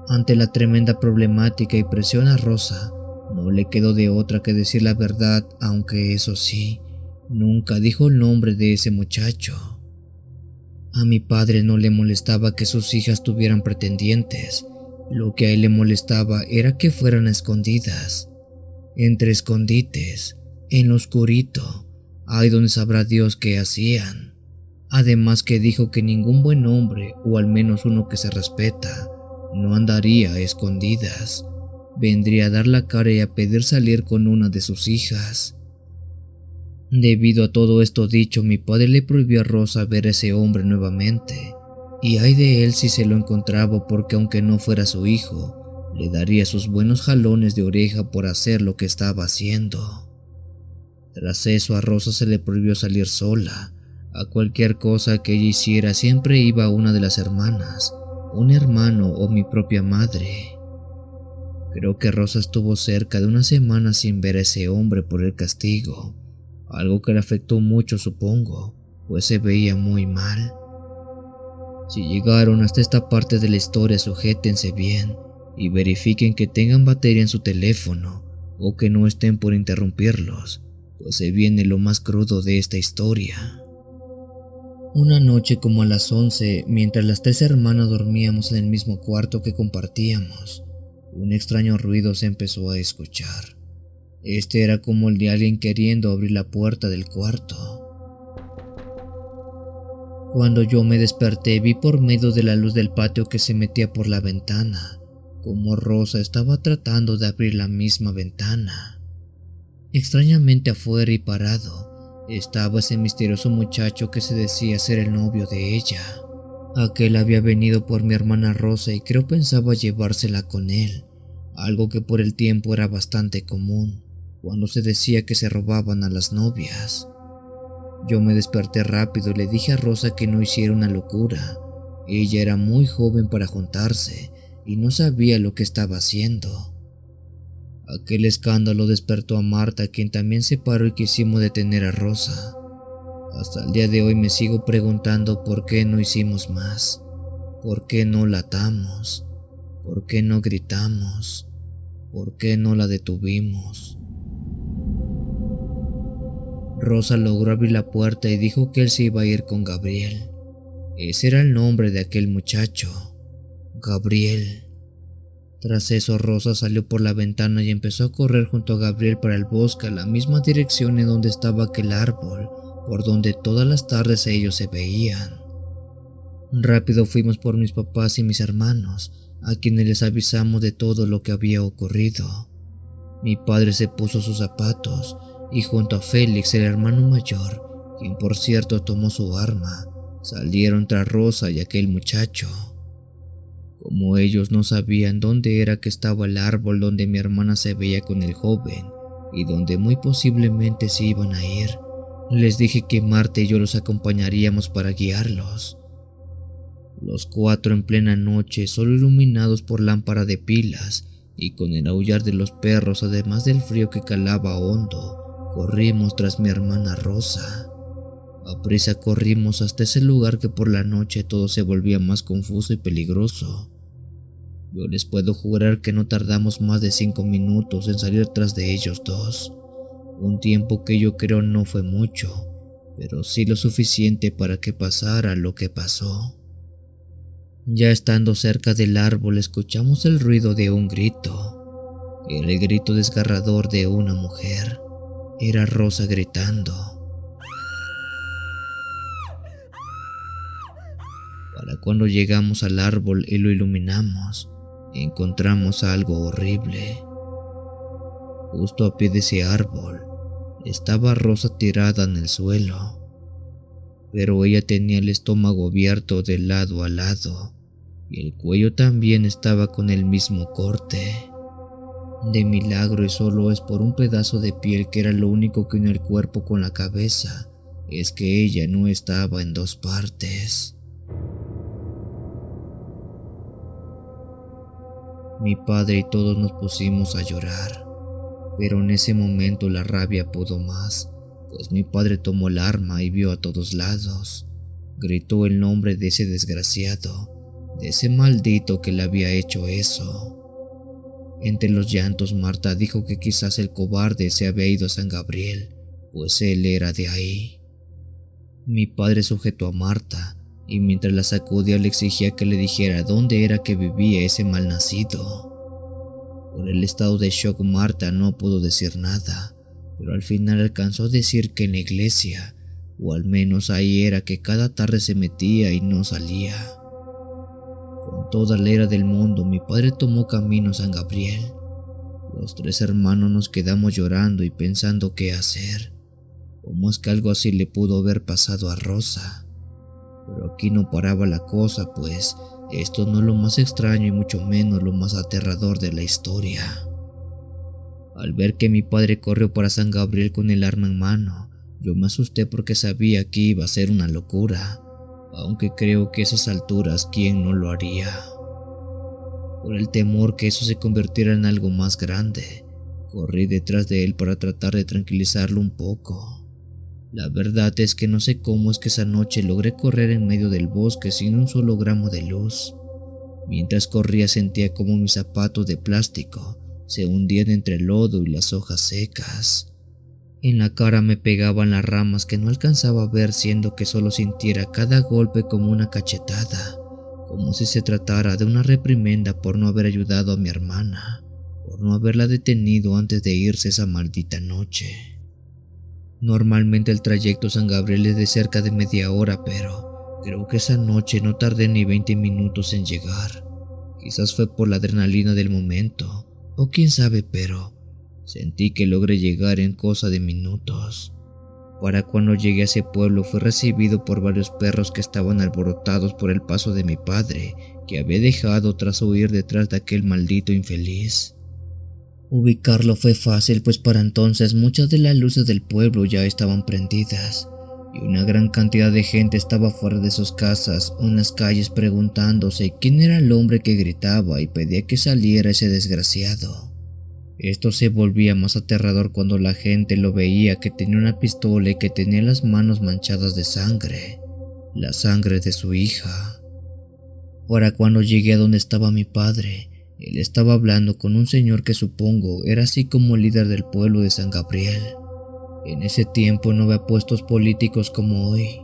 Ante la tremenda problemática y presión a Rosa, no le quedó de otra que decir la verdad, aunque eso sí, nunca dijo el nombre de ese muchacho. A mi padre no le molestaba que sus hijas tuvieran pretendientes, lo que a él le molestaba era que fueran a escondidas, entre escondites, en lo oscurito, ahí donde sabrá Dios qué hacían. Además que dijo que ningún buen hombre, o al menos uno que se respeta, no andaría a escondidas. Vendría a dar la cara y a pedir salir con una de sus hijas. Debido a todo esto dicho, mi padre le prohibió a Rosa ver a ese hombre nuevamente, y ay de él si se lo encontraba, porque aunque no fuera su hijo, le daría sus buenos jalones de oreja por hacer lo que estaba haciendo. Tras eso, a Rosa se le prohibió salir sola. A cualquier cosa que ella hiciera siempre iba una de las hermanas, un hermano o mi propia madre. Creo que Rosa estuvo cerca de una semana sin ver a ese hombre por el castigo, algo que le afectó mucho, supongo, pues se veía muy mal. Si llegaron hasta esta parte de la historia, sujétense bien y verifiquen que tengan batería en su teléfono o que no estén por interrumpirlos, pues se viene lo más crudo de esta historia. Una noche como a las 11, mientras las tres hermanas dormíamos en el mismo cuarto que compartíamos, un extraño ruido se empezó a escuchar. Este era como el de alguien queriendo abrir la puerta del cuarto. Cuando yo me desperté, vi por medio de la luz del patio que se metía por la ventana, como Rosa estaba tratando de abrir la misma ventana. Extrañamente, afuera y parado, estaba ese misterioso muchacho que se decía ser el novio de ella. Aquel había venido por mi hermana Rosa y creo pensaba llevársela con él, algo que por el tiempo era bastante común, cuando se decía que se robaban a las novias. Yo me desperté rápido y le dije a Rosa que no hiciera una locura. Ella era muy joven para juntarse y no sabía lo que estaba haciendo. Aquel escándalo despertó a Marta, quien también se paró y quisimos detener a Rosa. Hasta el día de hoy me sigo preguntando por qué no hicimos más, por qué no la atamos, por qué no gritamos, por qué no la detuvimos. Rosa logró abrir la puerta y dijo que él se iba a ir con Gabriel. Ese era el nombre de aquel muchacho. Gabriel. Tras eso, Rosa salió por la ventana y empezó a correr junto a Gabriel para el bosque, a la misma dirección en donde estaba aquel árbol, por donde todas las tardes ellos se veían. Rápido fuimos por mis papás y mis hermanos, a quienes les avisamos de todo lo que había ocurrido. Mi padre se puso sus zapatos y junto a Félix, el hermano mayor, quien por cierto tomó su arma, salieron tras Rosa y aquel muchacho. Como ellos no sabían dónde era que estaba el árbol donde mi hermana se veía con el joven y donde muy posiblemente se iban a ir, les dije que Marta y yo los acompañaríamos para guiarlos. Los cuatro en plena noche, solo iluminados por lámpara de pilas y con el aullar de los perros, además del frío que calaba hondo, corrimos tras mi hermana Rosa. Aprisa corrimos hasta ese lugar que por la noche todo se volvía más confuso y peligroso. Yo les puedo jurar que no tardamos más de 5 minutos en salir tras de ellos dos, un tiempo que yo creo no fue mucho, pero sí lo suficiente para que pasara lo que pasó. Ya estando cerca del árbol escuchamos el ruido de un grito. Era el grito desgarrador de una mujer. Era Rosa gritando. Para cuando llegamos al árbol y lo iluminamos, encontramos algo horrible. Justo a pie de ese árbol estaba Rosa tirada en el suelo, pero ella tenía el estómago abierto de lado a lado y el cuello también estaba con el mismo corte. De milagro, y solo es por un pedazo de piel que era lo único que unió el cuerpo con la cabeza, es que ella no estaba en dos partes. Mi padre y todos nos pusimos a llorar, pero en ese momento la rabia pudo más, pues mi padre tomó el arma y vio a todos lados. Gritó el nombre de ese desgraciado, de ese maldito que le había hecho eso. Entre los llantos, Marta dijo que quizás el cobarde se había ido a San Gabriel, pues él era de ahí. Mi padre sujetó a Marta y mientras la sacudía le exigía que le dijera dónde era que vivía ese malnacido. Por el estado de shock, Marta no pudo decir nada, pero al final alcanzó a decir que en la iglesia, o al menos ahí era que cada tarde se metía y no salía. Con toda la ira del mundo, mi padre tomó camino a San Gabriel. Los tres hermanos nos quedamos llorando y pensando qué hacer. ¿Cómo es que algo así le pudo haber pasado a Rosa? Pero aquí no paraba la cosa, pues esto no es lo más extraño y mucho menos lo más aterrador de la historia. Al ver que mi padre corrió para San Gabriel con el arma en mano, yo me asusté porque sabía que iba a ser una locura, aunque creo que a esas alturas quién no lo haría. Por el temor que eso se convirtiera en algo más grande, corrí detrás de él para tratar de tranquilizarlo un poco. La verdad es que no sé cómo es que esa noche logré correr en medio del bosque sin un solo gramo de luz. Mientras corría sentía como mis zapatos de plástico se hundían entre el lodo y las hojas secas. En la cara me pegaban las ramas que no alcanzaba a ver, siendo que solo sintiera cada golpe como una cachetada, como si se tratara de una reprimenda por no haber ayudado a mi hermana, por no haberla detenido antes de irse esa maldita noche. Normalmente el trayecto a San Gabriel es de cerca de media hora, pero creo que esa noche no tardé ni 20 minutos en llegar. Quizás fue por la adrenalina del momento, o quién sabe, pero sentí que logré llegar en cosa de minutos. Para cuando llegué a ese pueblo fui recibido por varios perros que estaban alborotados por el paso de mi padre, que había dejado tras huir detrás de aquel maldito infeliz. Ubicarlo fue fácil, pues para entonces muchas de las luces del pueblo ya estaban prendidas y una gran cantidad de gente estaba fuera de sus casas o en las calles preguntándose quién era el hombre que gritaba y pedía que saliera ese desgraciado. Esto se volvía más aterrador cuando la gente lo veía que tenía una pistola y que tenía las manos manchadas de sangre, la sangre de su hija. Para cuando llegué a donde estaba mi padre, él estaba hablando con un señor que supongo era así como el líder del pueblo de San Gabriel. En ese tiempo no había puestos políticos como hoy.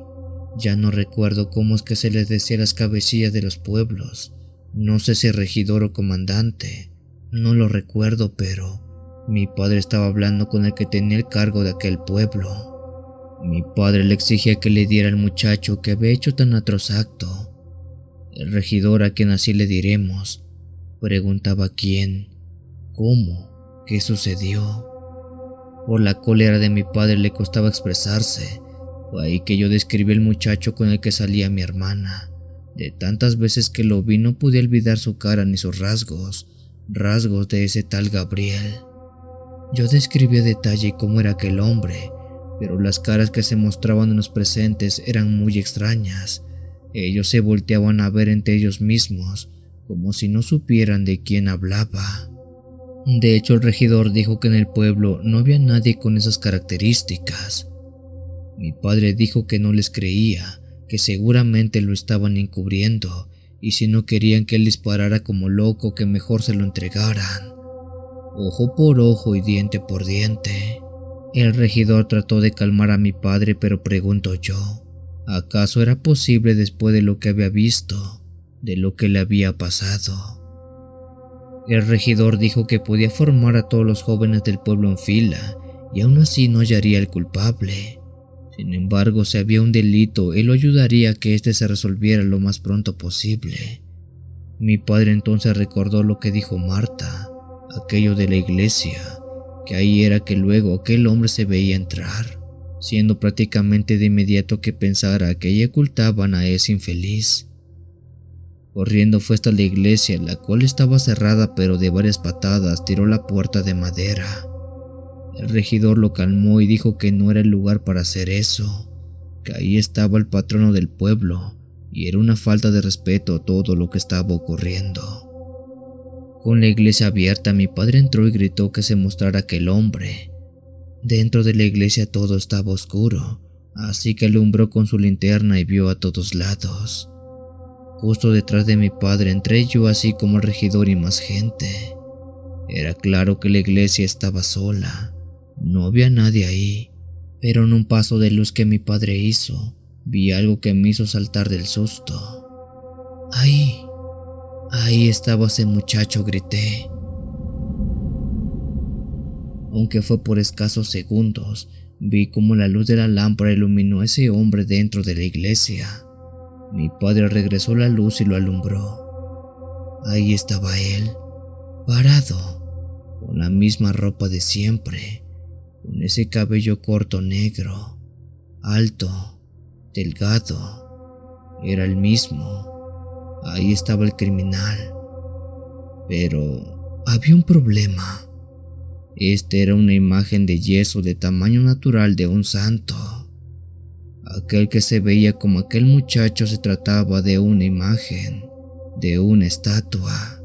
Ya no recuerdo cómo es que se les decía las cabecillas de los pueblos, No sé si regidor o comandante, no lo recuerdo, pero mi padre estaba hablando con el que tenía el cargo de aquel pueblo. Mi padre le exigía que le diera al muchacho que había hecho tan atroz acto. El regidor, a quien así le diremos, preguntaba quién, cómo, qué sucedió. Por la cólera de mi padre le costaba expresarse. Fue ahí que yo describí el muchacho con el que salía mi hermana. De tantas veces que lo vi no pude olvidar su cara ni sus rasgos de ese tal Gabriel. Yo describí a detalle cómo era aquel hombre, pero las caras que se mostraban en los presentes eran muy extrañas. Ellos se volteaban a ver entre ellos mismos, como si no supieran de quién hablaba. De hecho, el regidor dijo que en el pueblo no había nadie con esas características. Mi padre dijo que no les creía, que seguramente lo estaban encubriendo, y si no querían que él disparara como loco, que mejor se lo entregaran. Ojo por ojo y diente por diente. El regidor trató de calmar a mi padre, pero pregunto yo, ¿acaso era posible después de lo que había visto, de lo que le había pasado? El regidor dijo que podía formar a todos los jóvenes del pueblo en fila y aún así no hallaría al culpable. Sin embargo, si había un delito, él lo ayudaría a que éste se resolviera lo más pronto posible. Mi padre entonces recordó lo que dijo Marta, aquello de la iglesia, que ahí era que luego aquel hombre se veía entrar, siendo prácticamente de inmediato que pensara que ahí ocultaban a ese infeliz. Corriendo fue hasta la iglesia, la cual estaba cerrada, pero de varias patadas tiró la puerta de madera. El regidor lo calmó y dijo que no era el lugar para hacer eso, que ahí estaba el patrono del pueblo y era una falta de respeto a todo lo que estaba ocurriendo. Con la iglesia abierta, mi padre entró y gritó que se mostrara aquel hombre. Dentro de la iglesia todo estaba oscuro, así que alumbró con su linterna y vio a todos lados. Justo detrás de mi padre entré yo, así como el regidor y más gente. Era claro que la iglesia estaba sola, no había nadie ahí, pero en un paso de luz que mi padre hizo, vi algo que me hizo saltar del susto. Ahí estaba ese muchacho, grité. Aunque fue por escasos segundos, vi como la luz de la lámpara iluminó a ese hombre dentro de la iglesia. Mi padre regresó la luz y lo alumbró. Ahí estaba él, parado, con la misma ropa de siempre, con ese cabello corto negro, alto, delgado. Era el mismo. Ahí estaba el criminal. Pero había un problema. Esta era una imagen de yeso de tamaño natural de un santo. Aquel que se veía como aquel muchacho se trataba de una imagen, de una estatua.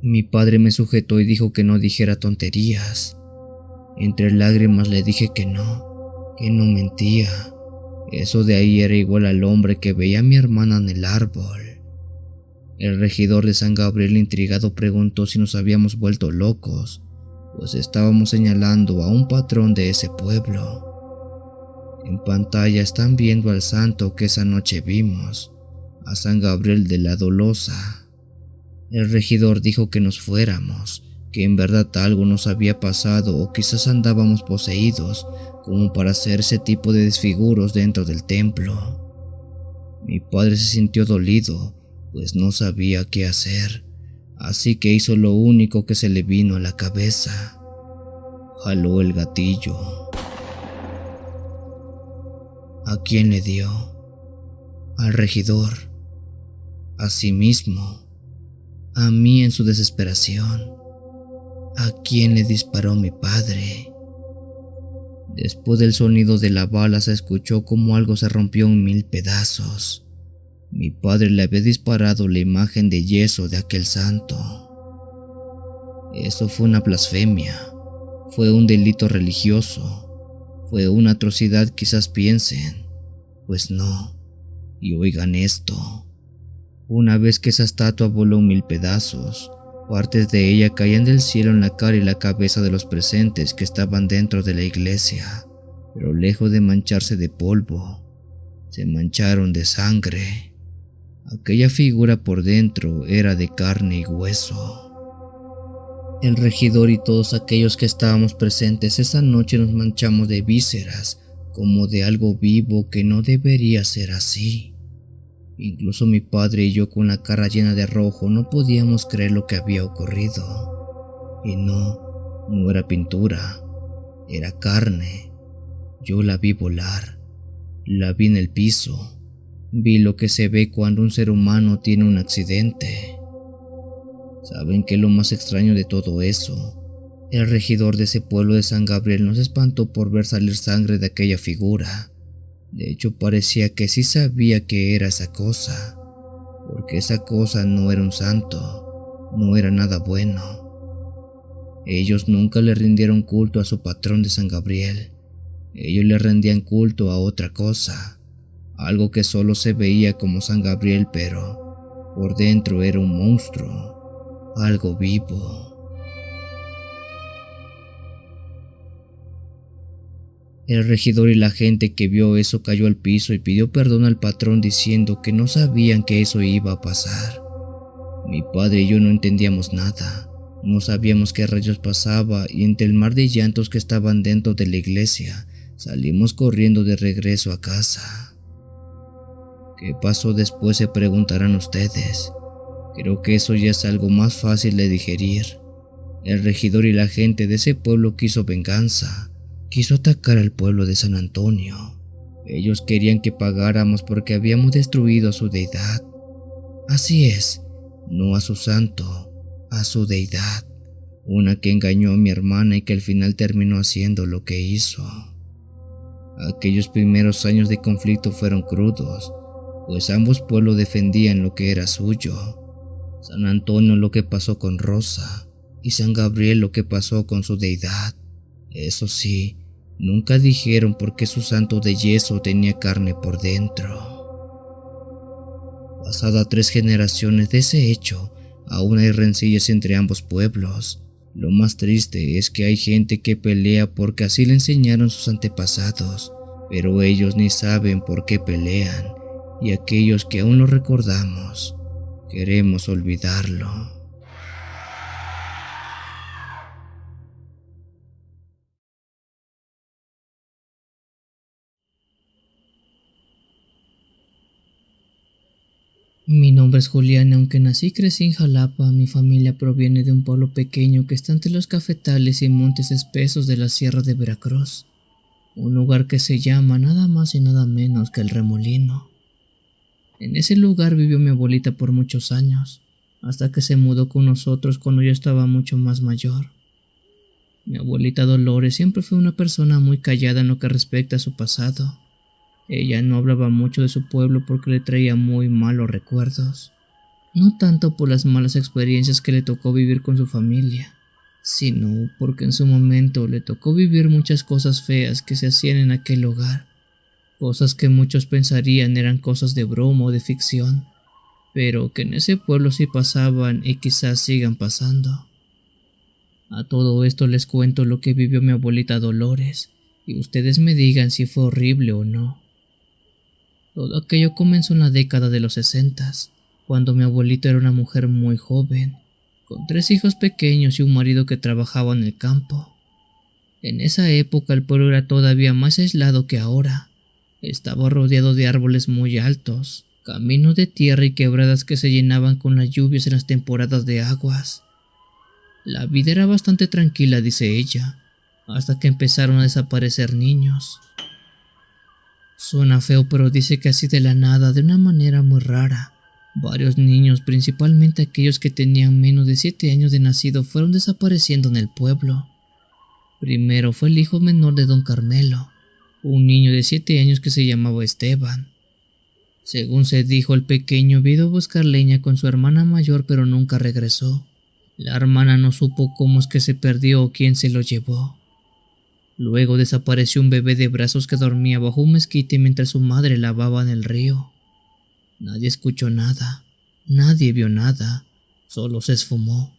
Mi padre me sujetó y dijo que no dijera tonterías. Entre lágrimas le dije que no mentía. Eso de ahí era igual al hombre que veía a mi hermana en el árbol. El regidor de San Gabriel, intrigado, preguntó si nos habíamos vuelto locos, pues estábamos señalando a un patrón de ese pueblo. En pantalla están viendo al santo que esa noche vimos, a San Gabriel de la Dolosa. El regidor dijo que nos fuéramos, que en verdad algo nos había pasado o quizás andábamos poseídos como para hacer ese tipo de desfiguros dentro del templo. Mi padre se sintió dolido, pues no sabía qué hacer, así que hizo lo único que se le vino a la cabeza. Jaló el gatillo. ¿A quién le dio? Al regidor. A sí mismo. A mí en su desesperación. ¿A quién le disparó mi padre? Después del sonido de la bala se escuchó como algo se rompió en 1000 pedazos. Mi padre le había disparado la imagen de yeso de aquel santo. Eso fue una blasfemia, fue un delito religioso, fue una atrocidad, quizás piensen. Pues no, y oigan esto. Una vez que esa estatua voló en 1000 pedazos, partes de ella caían del cielo en la cara y la cabeza de los presentes que estaban dentro de la iglesia, pero lejos de mancharse de polvo, se mancharon de sangre. Aquella figura por dentro era de carne y hueso. El regidor y todos aquellos que estábamos presentes esa noche nos manchamos de vísceras, como de algo vivo que no debería ser así. Incluso mi padre y yo, con la cara llena de rojo, no podíamos creer lo que había ocurrido. Y no era pintura, era carne. Yo la vi volar, la vi en el piso, vi lo que se ve cuando un ser humano tiene un accidente. ¿Saben qué es lo más extraño de todo eso? El regidor de ese pueblo de San Gabriel nos espantó por ver salir sangre de aquella figura. De hecho, parecía que sí sabía qué era esa cosa, porque esa cosa no era un santo, no era nada bueno. Ellos nunca le rindieron culto a su patrón de San Gabriel. Ellos le rendían culto a otra cosa, algo que solo se veía como San Gabriel, pero por dentro era un monstruo, algo vivo. El regidor y la gente que vio eso cayó al piso y pidió perdón al patrón diciendo que no sabían que eso iba a pasar. Mi padre y yo no entendíamos nada, no sabíamos qué rayos pasaba y entre el mar de llantos que estaban dentro de la iglesia, salimos corriendo de regreso a casa. ¿Qué pasó después?, se preguntarán ustedes. Creo que eso ya es algo más fácil de digerir. El regidor y la gente de ese pueblo quiso venganza. Quiso atacar al pueblo de San Antonio. Ellos querían que pagáramos porque habíamos destruido a su deidad. Así es, no a su santo, a su deidad. Una que engañó a mi hermana y que al final terminó haciendo lo que hizo. Aquellos primeros años de conflicto fueron crudos, pues ambos pueblos defendían lo que era suyo. San Antonio lo que pasó con Rosa y San Gabriel lo que pasó con su deidad. Eso sí, nunca dijeron por qué su santo de yeso tenía carne por dentro. Pasada 3 generaciones de ese hecho, aún hay rencillas entre ambos pueblos. Lo más triste es que hay gente que pelea porque así le enseñaron sus antepasados, pero ellos ni saben por qué pelean, y aquellos que aún lo recordamos, queremos olvidarlo. Mi nombre es Julián, aunque nací y crecí en Jalapa, mi familia proviene de un pueblo pequeño que está entre los cafetales y montes espesos de la Sierra de Veracruz, un lugar que se llama nada más y nada menos que El Remolino. En ese lugar vivió mi abuelita por muchos años, hasta que se mudó con nosotros cuando yo estaba mucho más mayor. Mi abuelita Dolores siempre fue una persona muy callada en lo que respecta a su pasado. Ella no hablaba mucho de su pueblo porque le traía muy malos recuerdos, no tanto por las malas experiencias que le tocó vivir con su familia, sino porque en su momento le tocó vivir muchas cosas feas que se hacían en aquel hogar, cosas que muchos pensarían eran cosas de broma o de ficción, pero que en ese pueblo sí pasaban y quizás sigan pasando. A todo esto les cuento lo que vivió mi abuelita Dolores, y ustedes me digan si fue horrible o no. Todo aquello comenzó en la década de los 60, cuando mi abuelita era una mujer muy joven, con 3 hijos pequeños y un marido que trabajaba en el campo. En esa época el pueblo era todavía más aislado que ahora. Estaba rodeado de árboles muy altos, caminos de tierra y quebradas que se llenaban con las lluvias en las temporadas de aguas. La vida era bastante tranquila, dice ella, hasta que empezaron a desaparecer niños. Suena feo, pero dice que así de la nada, de una manera muy rara, varios niños, principalmente aquellos que tenían menos de 7 años de nacido, fueron desapareciendo en el pueblo. Primero fue el hijo menor de don Carmelo, un niño de 7 años que se llamaba Esteban. Según se dijo, el pequeño había ido a buscar leña con su hermana mayor, pero nunca regresó. La hermana no supo cómo es que se perdió o quién se lo llevó. Luego desapareció un bebé de brazos que dormía bajo un mezquite mientras su madre lavaba en el río. Nadie escuchó nada, nadie vio nada, solo se esfumó.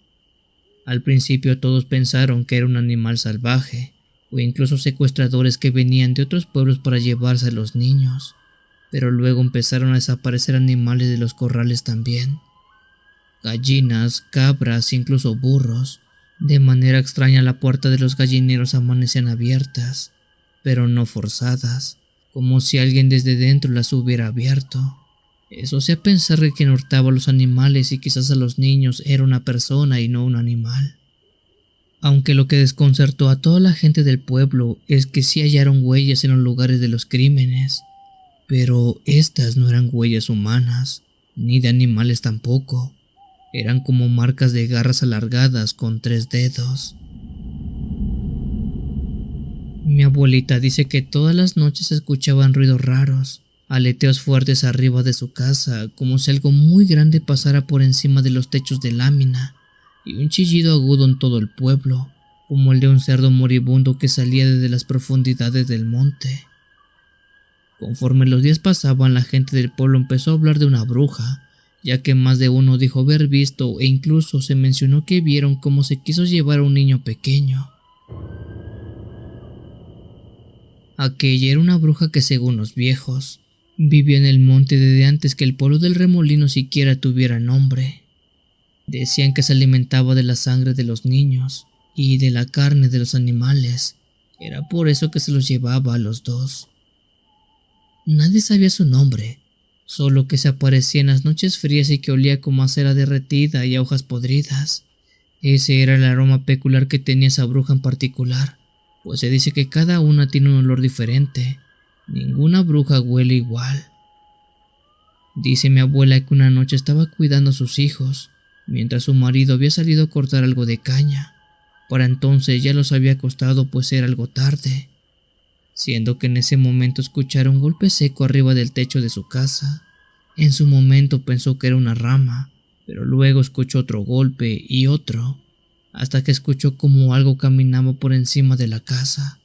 Al principio todos pensaron que era un animal salvaje, o incluso secuestradores que venían de otros pueblos para llevarse a los niños. pero luego empezaron a desaparecer animales de los corrales también. Gallinas, cabras, incluso burros. De manera extraña la puerta de los gallineros amanecían abiertas, pero no forzadas, como si alguien desde dentro las hubiera abierto. Eso hacía pensar que quien hurtaba a los animales y quizás a los niños era una persona y no un animal. Aunque lo que desconcertó a toda la gente del pueblo es que sí hallaron huellas en los lugares de los crímenes, pero estas no eran huellas humanas, ni de animales tampoco. Eran como marcas de garras alargadas con 3 dedos. Mi abuelita dice que todas las noches se escuchaban ruidos raros, aleteos fuertes arriba de su casa, como si algo muy grande pasara por encima de los techos de lámina, y un chillido agudo en todo el pueblo, como el de un cerdo moribundo que salía desde las profundidades del monte. Conforme los días pasaban, la gente del pueblo empezó a hablar de una bruja, ya que más de uno dijo haber visto e incluso se mencionó que vieron cómo se quiso llevar a un niño pequeño. Aquella era una bruja que, según los viejos, vivió en el monte desde antes que el pueblo del Remolino siquiera tuviera nombre. Decían que se alimentaba de la sangre de los niños y de la carne de los animales. Era por eso que se los llevaba a los dos. Nadie sabía su nombre, solo que se aparecía en las noches frías y que olía como a cera derretida y a hojas podridas. Ese era el aroma peculiar que tenía esa bruja en particular, pues se dice que cada una tiene un olor diferente. Ninguna bruja huele igual. Dice mi abuela que una noche estaba cuidando a sus hijos, mientras su marido había salido a cortar algo de caña. Para entonces ya los había acostado, pues era algo tarde, siendo que en ese momento escucharon un golpe seco arriba del techo de su casa. En su momento pensó que era una rama, pero luego escuchó otro golpe y otro, hasta que escuchó como algo caminaba por encima de la casa.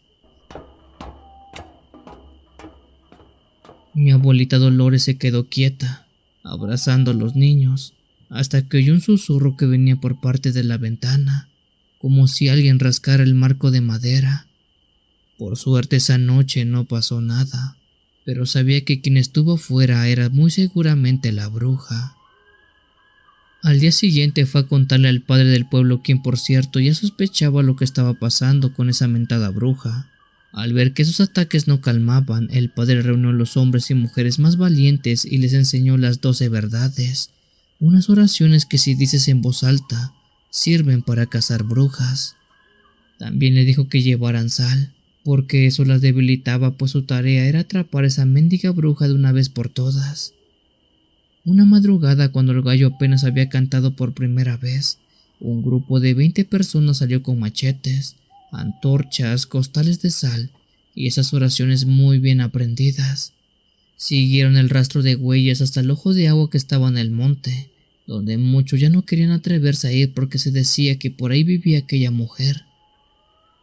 Mi abuelita Dolores se quedó quieta, abrazando a los niños, hasta que oyó un susurro que venía por parte de la ventana, como si alguien rascara el marco de madera. Por suerte esa noche no pasó nada, pero sabía que quien estuvo fuera era muy seguramente la bruja. Al día siguiente fue a contarle al padre del pueblo, quien por cierto ya sospechaba lo que estaba pasando con esa mentada bruja. Al ver que sus ataques no calmaban, el padre reunió a los hombres y mujeres más valientes y les enseñó las 12 verdades, unas oraciones que, si dices en voz alta, sirven para cazar brujas. También le dijo que llevaran sal, porque eso las debilitaba, pues su tarea era atrapar a esa mendiga bruja de una vez por todas. Una madrugada, cuando el gallo apenas había cantado por primera vez, un grupo de 20 personas salió con machetes, antorchas, costales de sal y esas oraciones muy bien aprendidas. Siguieron el rastro de huellas hasta el ojo de agua que estaba en el monte, donde muchos ya no querían atreverse a ir porque se decía que por ahí vivía aquella mujer.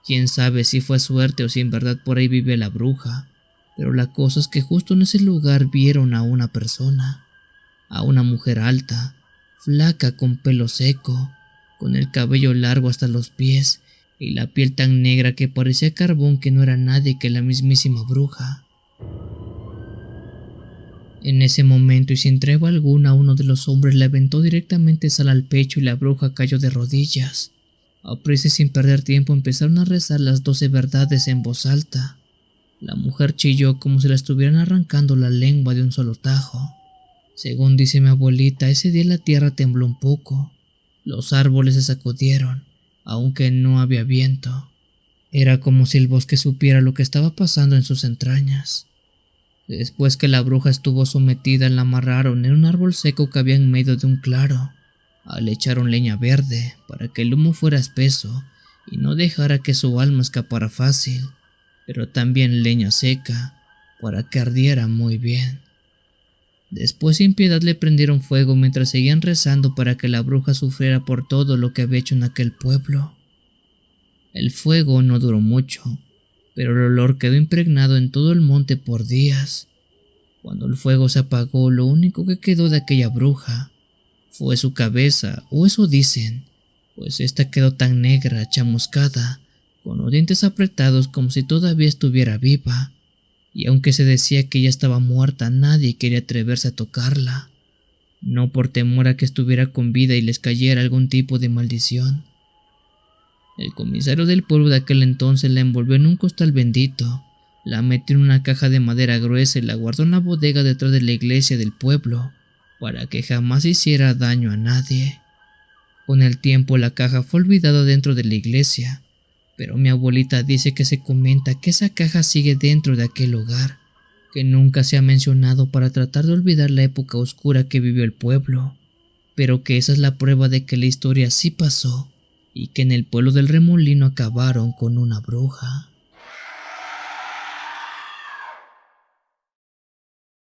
Quién sabe si fue suerte o si en verdad por ahí vivía la bruja, pero la cosa es que justo en ese lugar vieron a una persona, a una mujer alta, flaca, con pelo seco, con el cabello largo hasta los pies y la piel tan negra que parecía carbón, que no era nadie que la mismísima bruja. En ese momento y sin tregua alguna, uno de los hombres le aventó directamente sal al pecho y la bruja cayó de rodillas. Aprisa y sin perder tiempo empezaron a rezar las 12 verdades en voz alta. La mujer chilló como si la estuvieran arrancando la lengua de un solo tajo. Según dice mi abuelita, ese día la tierra tembló un poco. Los árboles se sacudieron, aunque no había viento. Era como si el bosque supiera lo que estaba pasando en sus entrañas. Después que la bruja estuvo sometida, la amarraron en un árbol seco que había en medio de un claro. Le echaron leña verde para que el humo fuera espeso y no dejara que su alma escapara fácil, pero también leña seca para que ardiera muy bien. Después sin piedad le prendieron fuego mientras seguían rezando para que la bruja sufriera por todo lo que había hecho en aquel pueblo. El fuego no duró mucho, pero el olor quedó impregnado en todo el monte por días. Cuando el fuego se apagó, lo único que quedó de aquella bruja fue su cabeza, o eso dicen, pues esta quedó tan negra, chamuscada, con los dientes apretados como si todavía estuviera viva, y aunque se decía que ella estaba muerta, nadie quería atreverse a tocarla, no por temor a que estuviera con vida y les cayera algún tipo de maldición. El comisario del pueblo de aquel entonces la envolvió en un costal bendito, la metió en una caja de madera gruesa y la guardó en la bodega detrás de la iglesia del pueblo, para que jamás hiciera daño a nadie. Con el tiempo la caja fue olvidada dentro de la iglesia, pero mi abuelita dice que se comenta que esa caja sigue dentro de aquel hogar, que nunca se ha mencionado para tratar de olvidar la época oscura que vivió el pueblo, pero que esa es la prueba de que la historia sí pasó y que en el pueblo del Remolino acabaron con una bruja.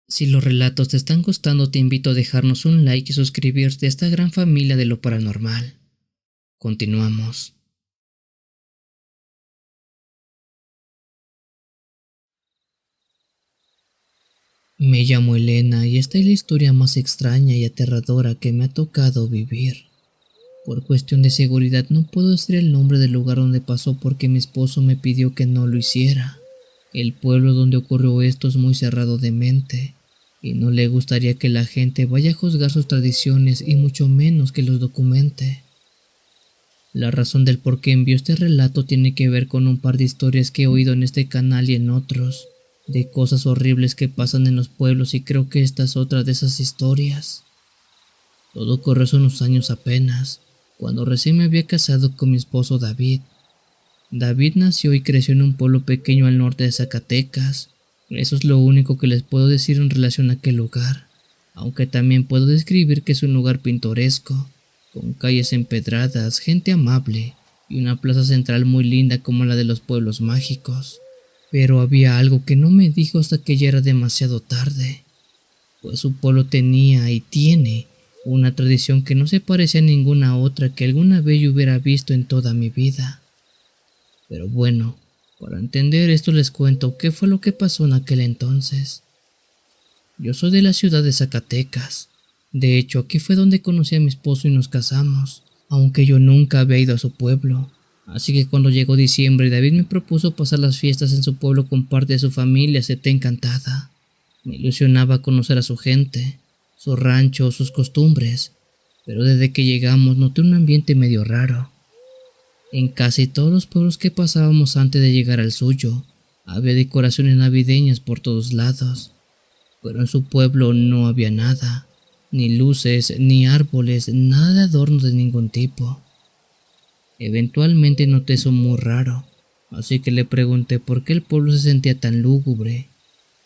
Si los relatos te están gustando, te invito a dejarnos un like y suscribirte a esta gran familia de lo paranormal. Continuamos. Me llamo Elena y esta es la historia más extraña y aterradora que me ha tocado vivir. Por cuestión de seguridad no puedo decir el nombre del lugar donde pasó porque mi esposo me pidió que no lo hiciera. El pueblo donde ocurrió esto es muy cerrado de mente y no le gustaría que la gente vaya a juzgar sus tradiciones y mucho menos que los documente. La razón del por qué envío este relato tiene que ver con un par de historias que he oído en este canal y en otros, de cosas horribles que pasan en los pueblos, y creo que esta es otra de esas historias. Todo ocurrió hace unos años apenas, cuando recién me había casado con mi esposo David. David nació y creció en un pueblo pequeño al norte de Zacatecas. Eso es lo único que les puedo decir en relación a aquel lugar, aunque también puedo describir que es un lugar pintoresco, con calles empedradas, gente amable y una plaza central muy linda como la de los pueblos mágicos. Pero había algo que no me dijo hasta que ya era demasiado tarde, pues su pueblo tenía y tiene una tradición que no se parece a ninguna otra que alguna vez yo hubiera visto en toda mi vida. Pero bueno, para entender esto les cuento qué fue lo que pasó en aquel entonces. Yo soy de la ciudad de Zacatecas. De hecho, aquí fue donde conocí a mi esposo y nos casamos, aunque yo nunca había ido a su pueblo. Así que cuando llegó diciembre, David me propuso pasar las fiestas en su pueblo con parte de su familia. Acepté encantada. Me ilusionaba conocer a su gente, su rancho, sus costumbres, pero desde que llegamos noté un ambiente medio raro. En casi todos los pueblos que pasábamos antes de llegar al suyo, había decoraciones navideñas por todos lados, pero en su pueblo no había nada, ni luces, ni árboles, nada de adornos de ningún tipo. Eventualmente noté eso muy raro, así que le pregunté por qué el pueblo se sentía tan lúgubre,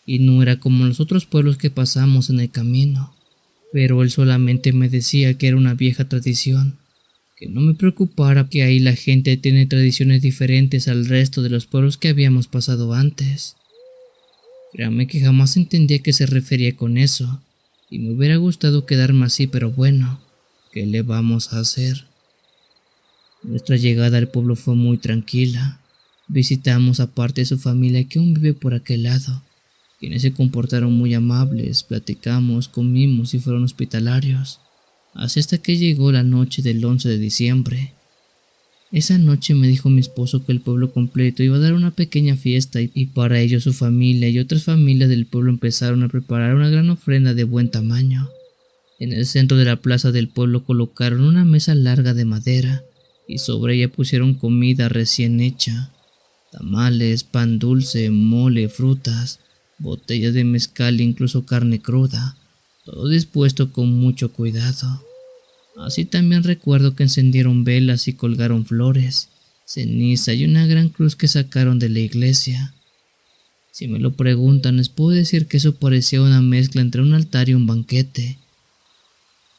y no era como los otros pueblos que pasamos en el camino, pero él solamente me decía que era una vieja tradición, que no me preocupara, que ahí la gente tiene tradiciones diferentes al resto de los pueblos que habíamos pasado antes. Créame que jamás entendí a qué se refería con eso, y me hubiera gustado quedarme así, pero bueno, ¿qué le vamos a hacer? Nuestra llegada al pueblo fue muy tranquila. Visitamos a parte de su familia que aún vive por aquel lado, quienes se comportaron muy amables, platicamos, comimos y fueron hospitalarios, así hasta que llegó la noche del 11 de diciembre. Esa noche me dijo mi esposo que el pueblo completo iba a dar una pequeña fiesta y para ello su familia y otras familias del pueblo empezaron a preparar una gran ofrenda de buen tamaño. En el centro de la plaza del pueblo colocaron una mesa larga de madera y sobre ella pusieron comida recién hecha, tamales, pan dulce, mole, frutas, botellas de mezcal e incluso carne cruda, todo dispuesto con mucho cuidado. Así también recuerdo que encendieron velas y colgaron flores, ceniza y una gran cruz que sacaron de la iglesia. Si me lo preguntan, les puedo decir que eso parecía una mezcla entre un altar y un banquete.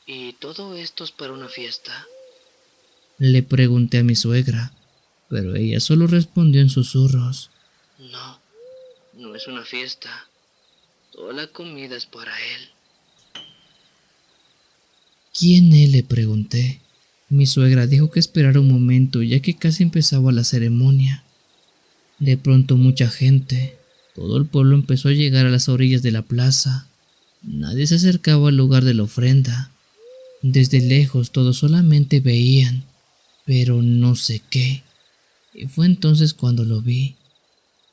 ¿Y todo esto es para una fiesta? Le pregunté a mi suegra, pero ella solo respondió en susurros. No, no es una fiesta. Toda la comida es para él. ¿Quién es?, le pregunté. Mi suegra dijo que esperara un momento, ya que casi empezaba la ceremonia. De pronto mucha gente, todo el pueblo empezó a llegar a las orillas de la plaza. Nadie se acercaba al lugar de la ofrenda. Desde lejos todos solamente veían, pero no sé qué. Y fue entonces cuando lo vi.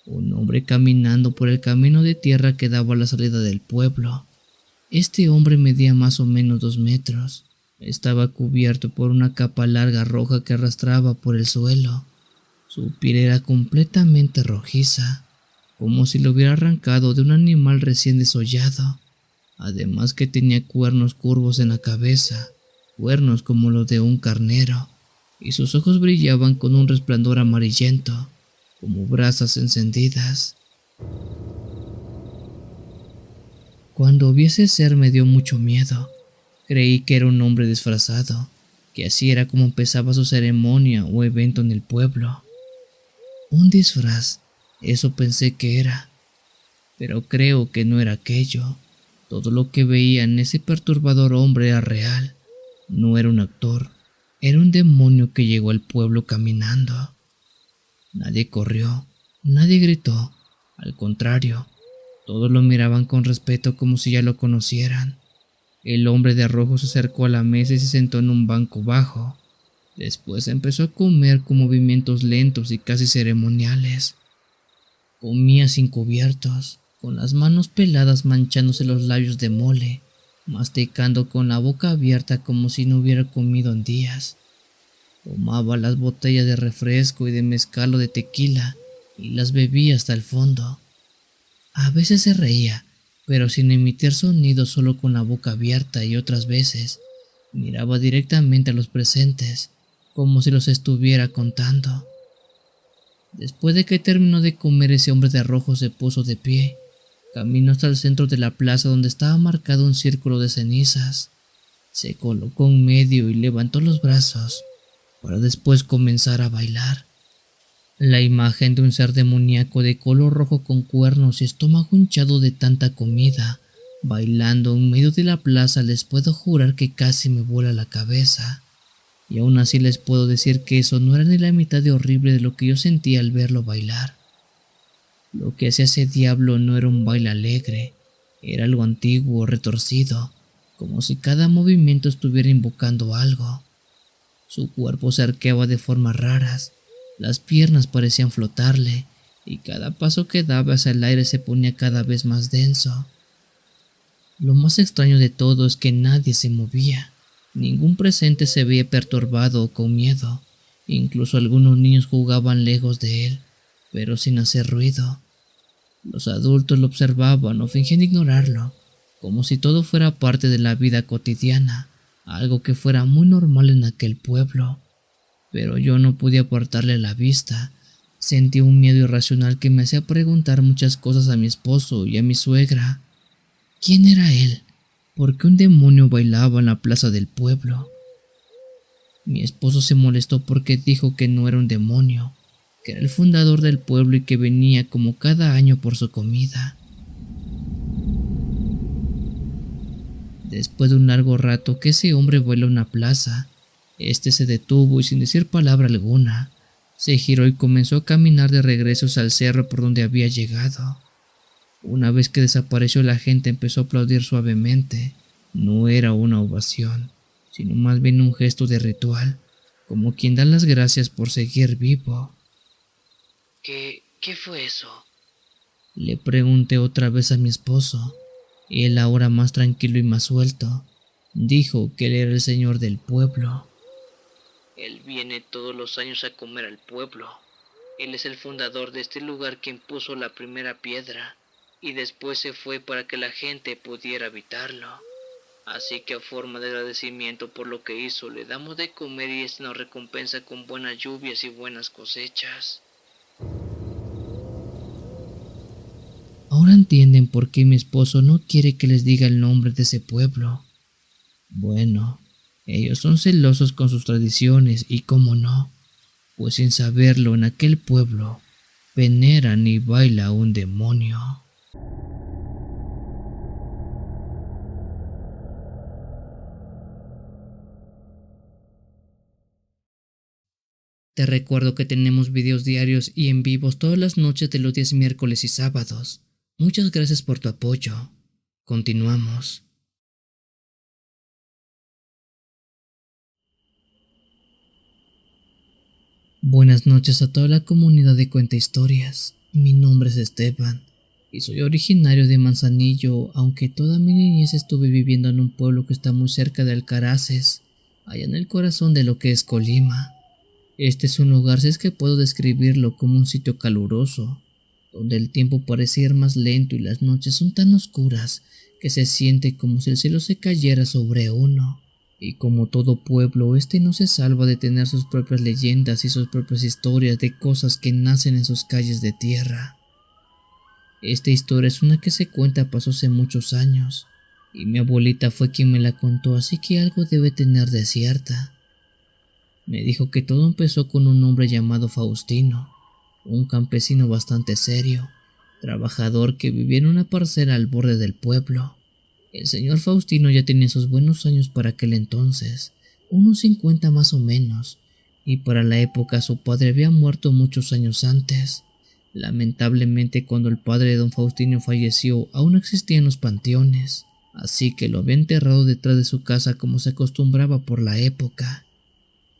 un hombre caminando por el camino de tierra que daba a la salida del pueblo. Este hombre medía más o menos 2 metros. Estaba cubierto por una capa larga roja que arrastraba por el suelo. Su piel era completamente rojiza, como si lo hubiera arrancado de un animal recién desollado. Además que tenía cuernos curvos en la cabeza, cuernos como los de un carnero, y sus ojos brillaban con un resplandor amarillento, como brasas encendidas. Cuando vi ese ser me dio mucho miedo. Creí que era un hombre disfrazado, que así era como empezaba su ceremonia o evento en el pueblo. Un disfraz, eso pensé que era, pero creo que no era aquello. Todo lo que veía en ese perturbador hombre era real, no era un actor, era un demonio que llegó al pueblo caminando. Nadie corrió, nadie gritó, al contrario, todos lo miraban con respeto como si ya lo conocieran. El hombre de rojo se acercó a la mesa y se sentó en un banco bajo. Después empezó a comer con movimientos lentos y casi ceremoniales. Comía sin cubiertos, con las manos peladas manchándose los labios de mole, masticando con la boca abierta como si no hubiera comido en días. Tomaba las botellas de refresco y de mezcal o de tequila y las bebía hasta el fondo. A veces se reía, pero sin emitir sonido, solo con la boca abierta, y otras veces miraba directamente a los presentes, como si los estuviera contando. Después de que terminó de comer, ese hombre de rojo se puso de pie, caminó hasta el centro de la plaza donde estaba marcado un círculo de cenizas. Se colocó en medio y levantó los brazos, para después comenzar a bailar. La imagen de un ser demoníaco de color rojo con cuernos y estómago hinchado de tanta comida, bailando en medio de la plaza, les puedo jurar que casi me vuela la cabeza. Y aún así les puedo decir que eso no era ni la mitad de horrible de lo que yo sentía al verlo bailar. Lo que hacía ese diablo no era un baile alegre, era algo antiguo, retorcido, como si cada movimiento estuviera invocando algo. Su cuerpo se arqueaba de formas raras, las piernas parecían flotarle, y cada paso que daba hacia el aire se ponía cada vez más denso. Lo más extraño de todo es que nadie se movía. Ningún presente se veía perturbado o con miedo. Incluso algunos niños jugaban lejos de él, pero sin hacer ruido. Los adultos lo observaban o fingían ignorarlo, como si todo fuera parte de la vida cotidiana, algo que fuera muy normal en aquel pueblo. Pero yo no podía apartarle la vista. Sentí un miedo irracional que me hacía preguntar muchas cosas a mi esposo y a mi suegra. ¿Quién era él? ¿Por qué un demonio bailaba en la plaza del pueblo? Mi esposo se molestó porque dijo que no era un demonio, que era el fundador del pueblo y que venía como cada año por su comida. Después de un largo rato que ese hombre bailó en la plaza, este se detuvo y sin decir palabra alguna, se giró y comenzó a caminar de regreso al cerro por donde había llegado. Una vez que desapareció, la gente empezó a aplaudir suavemente. No era una ovación, sino más bien un gesto de ritual, como quien da las gracias por seguir vivo. ¿Qué fue eso? Le pregunté otra vez a mi esposo. Él, ahora más tranquilo y más suelto, dijo que él era el señor del pueblo. Él viene todos los años a comer al pueblo. Él es el fundador de este lugar, quien puso la primera piedra, y después se fue para que la gente pudiera habitarlo. Así que a forma de agradecimiento por lo que hizo, le damos de comer y esto nos recompensa con buenas lluvias y buenas cosechas. Ahora entienden por qué mi esposo no quiere que les diga el nombre de ese pueblo. Bueno, ellos son celosos con sus tradiciones y cómo no, pues sin saberlo en aquel pueblo veneran y baila un demonio. Te recuerdo que tenemos videos diarios y en vivos todas las noches de los días miércoles y sábados. Muchas gracias por tu apoyo. Continuamos. Buenas noches a toda la comunidad de Cuenta Historias. Mi nombre es Esteban y soy originario de Manzanillo, aunque toda mi niñez estuve viviendo en un pueblo que está muy cerca de Alcaraces, allá en el corazón de lo que es Colima. Este es un lugar, si es que puedo describirlo, como un sitio caluroso, donde el tiempo parece ir más lento y las noches son tan oscuras que se siente como si el cielo se cayera sobre uno. Y como todo pueblo, este no se salva de tener sus propias leyendas y sus propias historias de cosas que nacen en sus calles de tierra. Esta historia es una que se cuenta pasó hace muchos años, y mi abuelita fue quien me la contó, así que algo debe tener de cierta. Me dijo que todo empezó con un hombre llamado Faustino, un campesino bastante serio, trabajador que vivía en una parcela al borde del pueblo. El señor Faustino ya tenía sus buenos años para aquel entonces, unos 50 más o menos, y para la época su padre había muerto muchos años antes. Lamentablemente, cuando el padre de don Faustino falleció, aún no existían los panteones, así que lo había enterrado detrás de su casa como se acostumbraba por la época.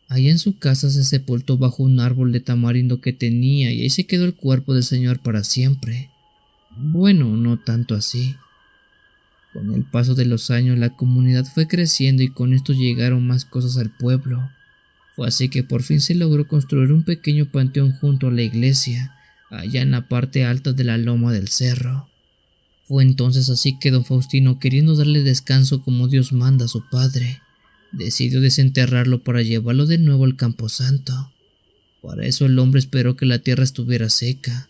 Allá en su casa se sepultó bajo un árbol de tamarindo que tenía, y ahí se quedó el cuerpo del señor para siempre. Bueno, no tanto así. Con el paso de los años la comunidad fue creciendo y con esto llegaron más cosas al pueblo. Fue así que por fin se logró construir un pequeño panteón junto a la iglesia, allá en la parte alta de la loma del cerro. Fue entonces así que don Faustino, queriendo darle descanso como Dios manda a su padre, decidió desenterrarlo para llevarlo de nuevo al camposanto. Para eso el hombre esperó que la tierra estuviera seca.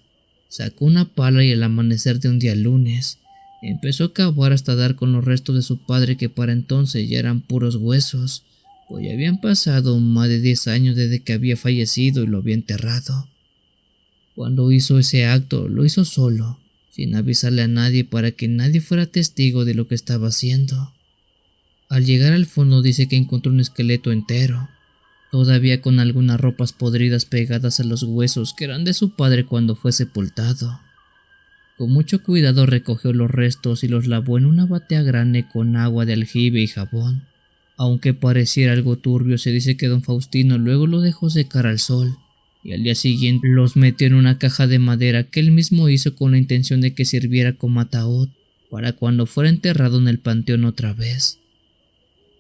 Sacó una pala y al amanecer de un día lunes, empezó a cavar hasta dar con los restos de su padre, que para entonces ya eran puros huesos, pues ya habían pasado más de 10 años desde que había fallecido y lo había enterrado. Cuando hizo ese acto, lo hizo solo, sin avisarle a nadie para que nadie fuera testigo de lo que estaba haciendo. Al llegar al fondo dice que encontró un esqueleto entero, todavía con algunas ropas podridas pegadas a los huesos que eran de su padre cuando fue sepultado. Con mucho cuidado recogió los restos y los lavó en una batea grande con agua de aljibe y jabón. Aunque pareciera algo turbio, se dice que don Faustino luego lo dejó secar al sol y al día siguiente los metió en una caja de madera que él mismo hizo con la intención de que sirviera como ataúd para cuando fuera enterrado en el panteón otra vez.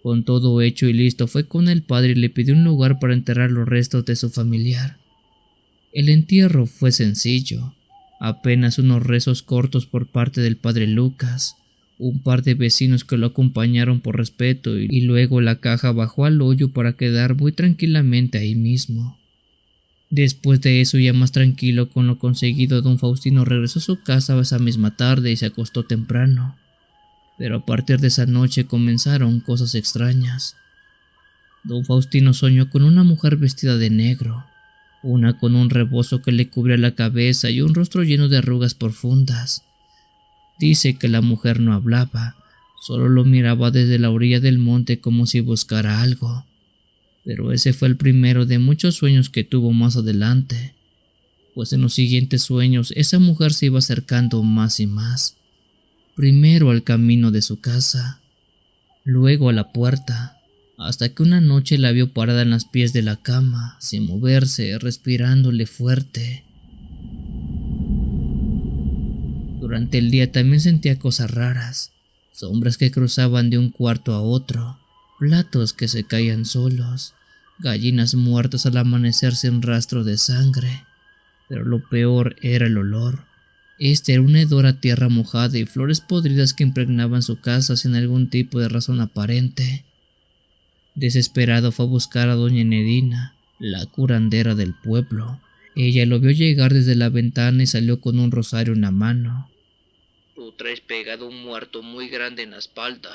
Con todo hecho y listo, fue con el padre y le pidió un lugar para enterrar los restos de su familiar. El entierro fue sencillo, apenas unos rezos cortos por parte del padre Lucas, un par de vecinos que lo acompañaron por respeto y luego la caja bajó al hoyo para quedar muy tranquilamente ahí mismo. Después de eso, ya más tranquilo con lo conseguido, don Faustino regresó a su casa esa misma tarde y se acostó temprano. Pero a partir de esa noche comenzaron cosas extrañas. Don Faustino soñó con una mujer vestida de negro, una con un rebozo que le cubría la cabeza y un rostro lleno de arrugas profundas. Dice que la mujer no hablaba, solo lo miraba desde la orilla del monte como si buscara algo. Pero ese fue el primero de muchos sueños que tuvo más adelante, pues en los siguientes sueños esa mujer se iba acercando más y más. Primero al camino de su casa, luego a la puerta, hasta que una noche la vio parada en los pies de la cama, sin moverse, respirándole fuerte. Durante el día también sentía cosas raras, sombras que cruzaban de un cuarto a otro, platos que se caían solos, gallinas muertas al amanecer sin rastro de sangre. Pero lo peor era el olor. Este era un hedor a tierra mojada y flores podridas que impregnaban su casa sin algún tipo de razón aparente. Desesperado fue a buscar a doña Enedina, la curandera del pueblo. Ella lo vio llegar desde la ventana y salió con un rosario en la mano. Tú traes pegado un muerto muy grande en la espalda,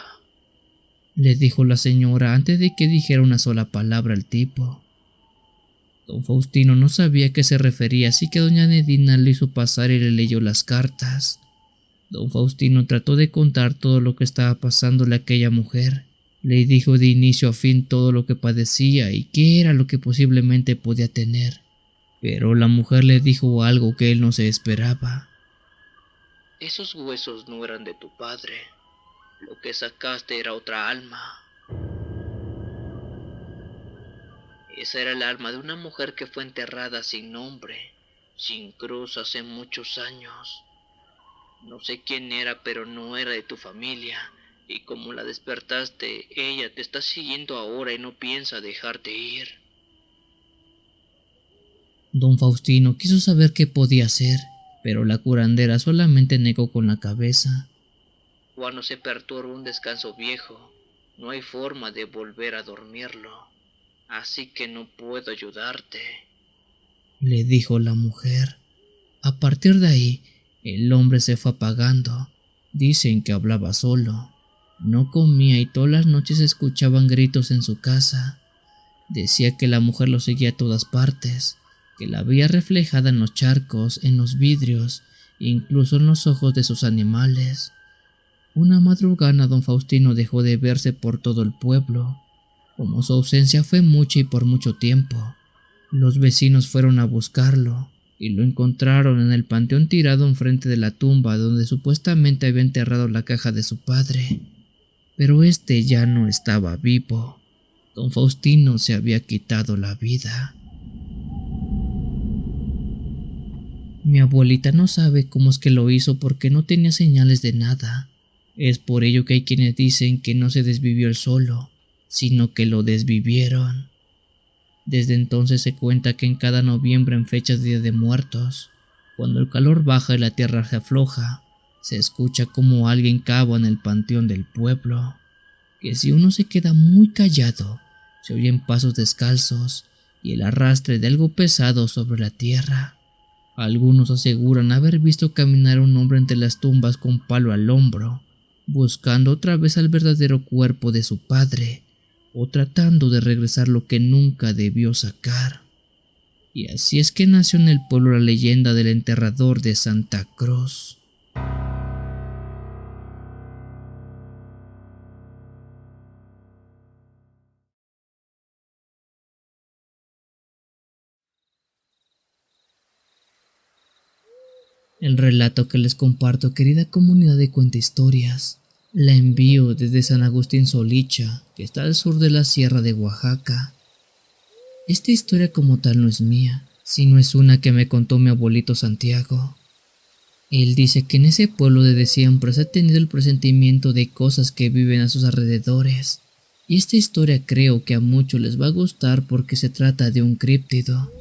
Le dijo la señora antes de que dijera una sola palabra al tipo. Don Faustino no sabía a qué se refería, así que doña Enedina le hizo pasar y le leyó las cartas. Don Faustino trató de contar todo lo que estaba pasándole a aquella mujer. Le dijo de inicio a fin todo lo que padecía y qué era lo que posiblemente podía tener. Pero la mujer le dijo algo que él no se esperaba. esos huesos no eran de tu padre. Lo que sacaste era otra alma. Esa era el alma de una mujer que fue enterrada sin nombre, sin cruz hace muchos años. No sé quién era, pero no era de tu familia. Y como la despertaste, ella te está siguiendo ahora y no piensa dejarte ir. Don Faustino quiso saber qué podía hacer, pero la curandera solamente negó con la cabeza. Cuando se perturba un descanso viejo, no hay forma de volver a dormirlo. Así que no puedo ayudarte, le dijo la mujer. A partir de ahí, el hombre se fue apagando. Dicen que hablaba solo. No comía y todas las noches se escuchaban gritos en su casa. Decía que la mujer lo seguía a todas partes, que la veía reflejada en los charcos, en los vidrios, incluso en los ojos de sus animales. Una madrugada don Faustino dejó de verse por todo el pueblo. Como su ausencia fue mucha y por mucho tiempo, los vecinos fueron a buscarlo y lo encontraron en el panteón tirado enfrente de la tumba donde supuestamente había enterrado la caja de su padre. Pero este ya no estaba vivo. Don Faustino se había quitado la vida. Mi abuelita no sabe cómo es que lo hizo porque no tenía señales de nada. Es por ello que hay quienes dicen que no se desvivió él solo, sino que lo desvivieron. Desde entonces se cuenta que en cada noviembre en fechas de Día de Muertos, cuando el calor baja y la tierra se afloja, se escucha como alguien cava en el panteón del pueblo, que si uno se queda muy callado, se oyen pasos descalzos y el arrastre de algo pesado sobre la tierra. Algunos aseguran haber visto caminar a un hombre entre las tumbas con palo al hombro, buscando otra vez al verdadero cuerpo de su padre, o tratando de regresar lo que nunca debió sacar. Y así es que nació en el pueblo la leyenda del enterrador de Santa Cruz. El relato que les comparto, querida comunidad de Cuenta Historias, la envío desde San Agustín Solicha, que está al sur de la Sierra de Oaxaca. Esta historia como tal no es mía, sino es una que me contó mi abuelito Santiago. Él dice que en ese pueblo desde siempre se ha tenido el presentimiento de cosas que viven a sus alrededores, y esta historia creo que a muchos les va a gustar porque se trata de un críptido.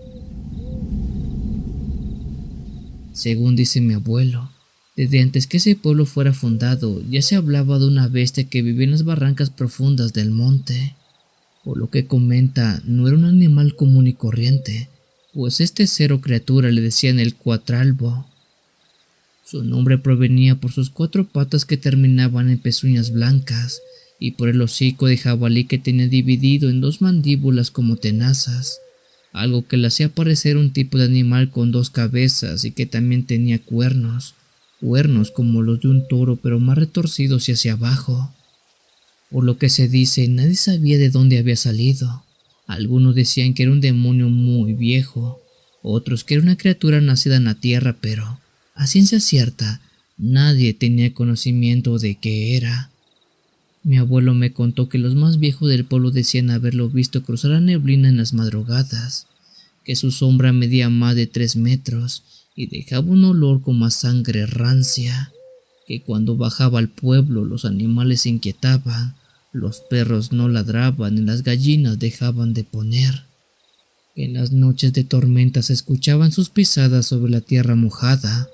Según dice mi abuelo, desde antes que ese pueblo fuera fundado ya se hablaba de una bestia que vivía en las barrancas profundas del monte. Por lo que comenta, no era un animal común y corriente, pues este ser o criatura le decían el cuatralbo. Su nombre provenía por sus 4 patas que terminaban en pezuñas blancas y por el hocico de jabalí que tenía dividido en 2 mandíbulas como tenazas, algo que le hacía parecer un tipo de animal con 2 cabezas y que también tenía cuernos como los de un toro pero más retorcidos y hacia abajo. Por lo que se dice, nadie sabía de dónde había salido. Algunos decían que era un demonio muy viejo, otros que era una criatura nacida en la tierra, pero a ciencia cierta nadie tenía conocimiento de qué era. Mi abuelo me contó que los más viejos del pueblo decían haberlo visto cruzar la neblina en las madrugadas, que su sombra medía más de 3 metros y dejaba un olor como a sangre rancia, que cuando bajaba al pueblo los animales se inquietaban, los perros no ladraban y las gallinas dejaban de poner. En las noches de tormenta se escuchaban sus pisadas sobre la tierra mojada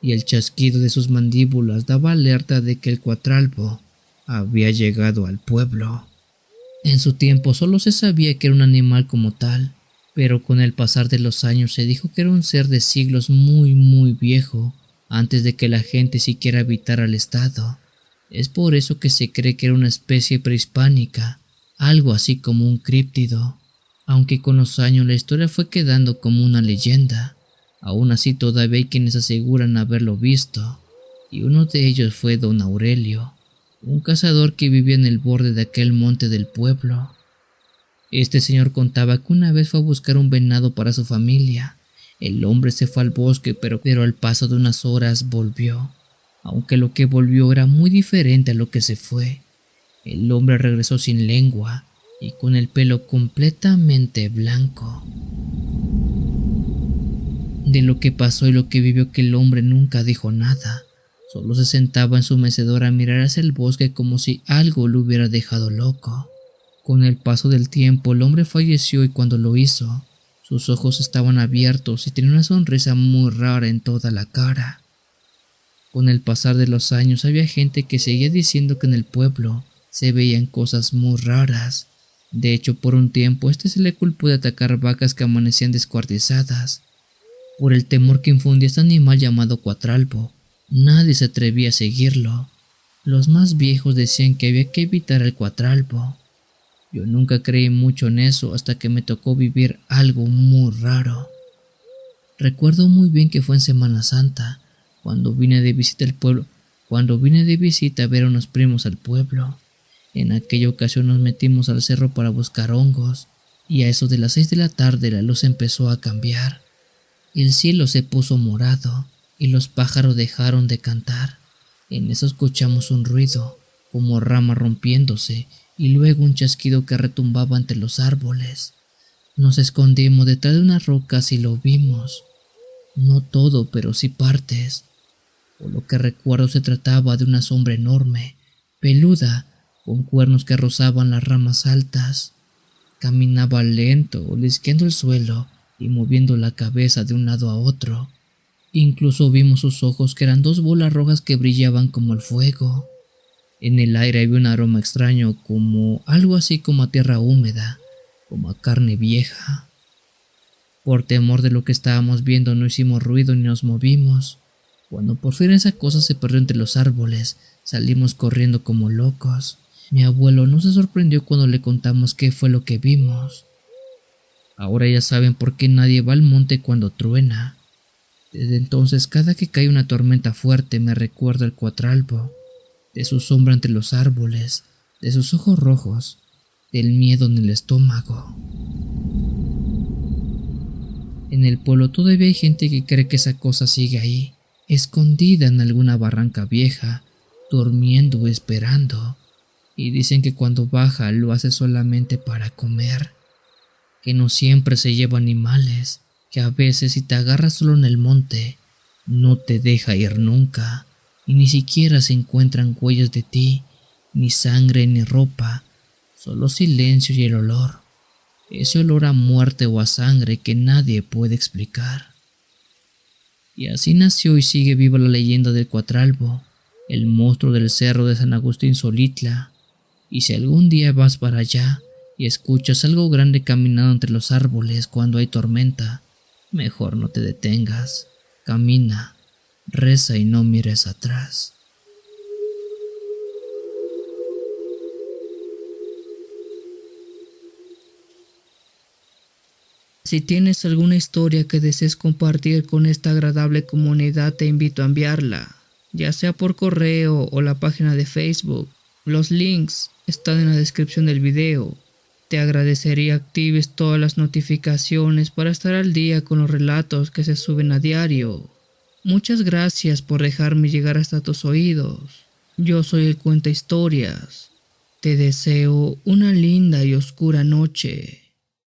y el chasquido de sus mandíbulas daba alerta de que el cuatralbo había llegado al pueblo. En su tiempo solo se sabía que era un animal como tal, pero con el pasar de los años se dijo que era un ser de siglos muy viejo, antes de que la gente siquiera habitara el estado. Es por eso que se cree que era una especie prehispánica, algo así como un críptido, aunque con los años la historia fue quedando como una leyenda. Aún así todavía hay quienes aseguran haberlo visto, y uno de ellos fue don Aurelio, un cazador que vivía en el borde de aquel monte del pueblo. Este señor contaba que una vez fue a buscar un venado para su familia. El hombre se fue al bosque, pero al paso de unas horas volvió, aunque lo que volvió era muy diferente a lo que se fue. El hombre regresó sin lengua y con el pelo completamente blanco. De lo que pasó y lo que vivió aquel hombre nunca dijo nada. Solo se sentaba en su mecedora a mirar hacia el bosque como si algo lo hubiera dejado loco. Con el paso del tiempo el hombre falleció y cuando lo hizo, sus ojos estaban abiertos y tenía una sonrisa muy rara en toda la cara. Con el pasar de los años había gente que seguía diciendo que en el pueblo se veían cosas muy raras. De hecho, por un tiempo se le culpó de atacar vacas que amanecían descuartizadas. Por el temor que infundía este animal llamado cuatralbo, nadie se atrevía a seguirlo. Los más viejos decían que había que evitar el cuatralbo. Yo nunca creí mucho en eso hasta que me tocó vivir algo muy raro. Recuerdo muy bien que fue en Semana Santa, cuando vine de visita a ver a unos primos al pueblo. En aquella ocasión nos metimos al cerro para buscar hongos, y a eso de las 6 de la tarde la luz empezó a cambiar. El cielo se puso morado y los pájaros dejaron de cantar. En eso escuchamos un ruido, como ramas rompiéndose, y luego un chasquido que retumbaba entre los árboles. Nos escondimos detrás de unas rocas y lo vimos. No todo, pero sí partes. Por lo que recuerdo se trataba de una sombra enorme, peluda, con cuernos que rozaban las ramas altas. Caminaba lento, olisqueando el suelo y moviendo la cabeza de un lado a otro. Incluso vimos sus ojos, que eran dos bolas rojas que brillaban como el fuego. En el aire había un aroma extraño, como algo así como a tierra húmeda, como a carne vieja. Por temor de lo que estábamos viendo no hicimos ruido ni nos movimos. Cuando por fin esa cosa se perdió entre los árboles, salimos corriendo como locos. Mi abuelo no se sorprendió cuando le contamos qué fue lo que vimos. Ahora ya saben por qué nadie va al monte cuando truena. Desde entonces, cada que cae una tormenta fuerte me recuerda el cuatralbo, de su sombra entre los árboles, de sus ojos rojos, del miedo en el estómago. En el pueblo todavía hay gente que cree que esa cosa sigue ahí, escondida en alguna barranca vieja, durmiendo o esperando, y dicen que cuando baja lo hace solamente para comer, que no siempre se lleva animales, que a veces si te agarras solo en el monte, no te deja ir nunca, y ni siquiera se encuentran huellas de ti, ni sangre ni ropa, solo silencio y el olor, ese olor a muerte o a sangre que nadie puede explicar. Y así nació y sigue viva la leyenda del cuatralbo, el monstruo del cerro de San Agustín Solitla. Y si algún día vas para allá y escuchas algo grande caminando entre los árboles cuando hay tormenta, mejor no te detengas, camina, reza y no mires atrás. Si tienes alguna historia que desees compartir con esta agradable comunidad, te invito a enviarla, ya sea por correo o la página de Facebook. Los links están en la descripción del video. Te agradecería actives todas las notificaciones para estar al día con los relatos que se suben a diario. Muchas gracias por dejarme llegar hasta tus oídos. Yo soy el Cuenta Historias. Te deseo una linda y oscura noche.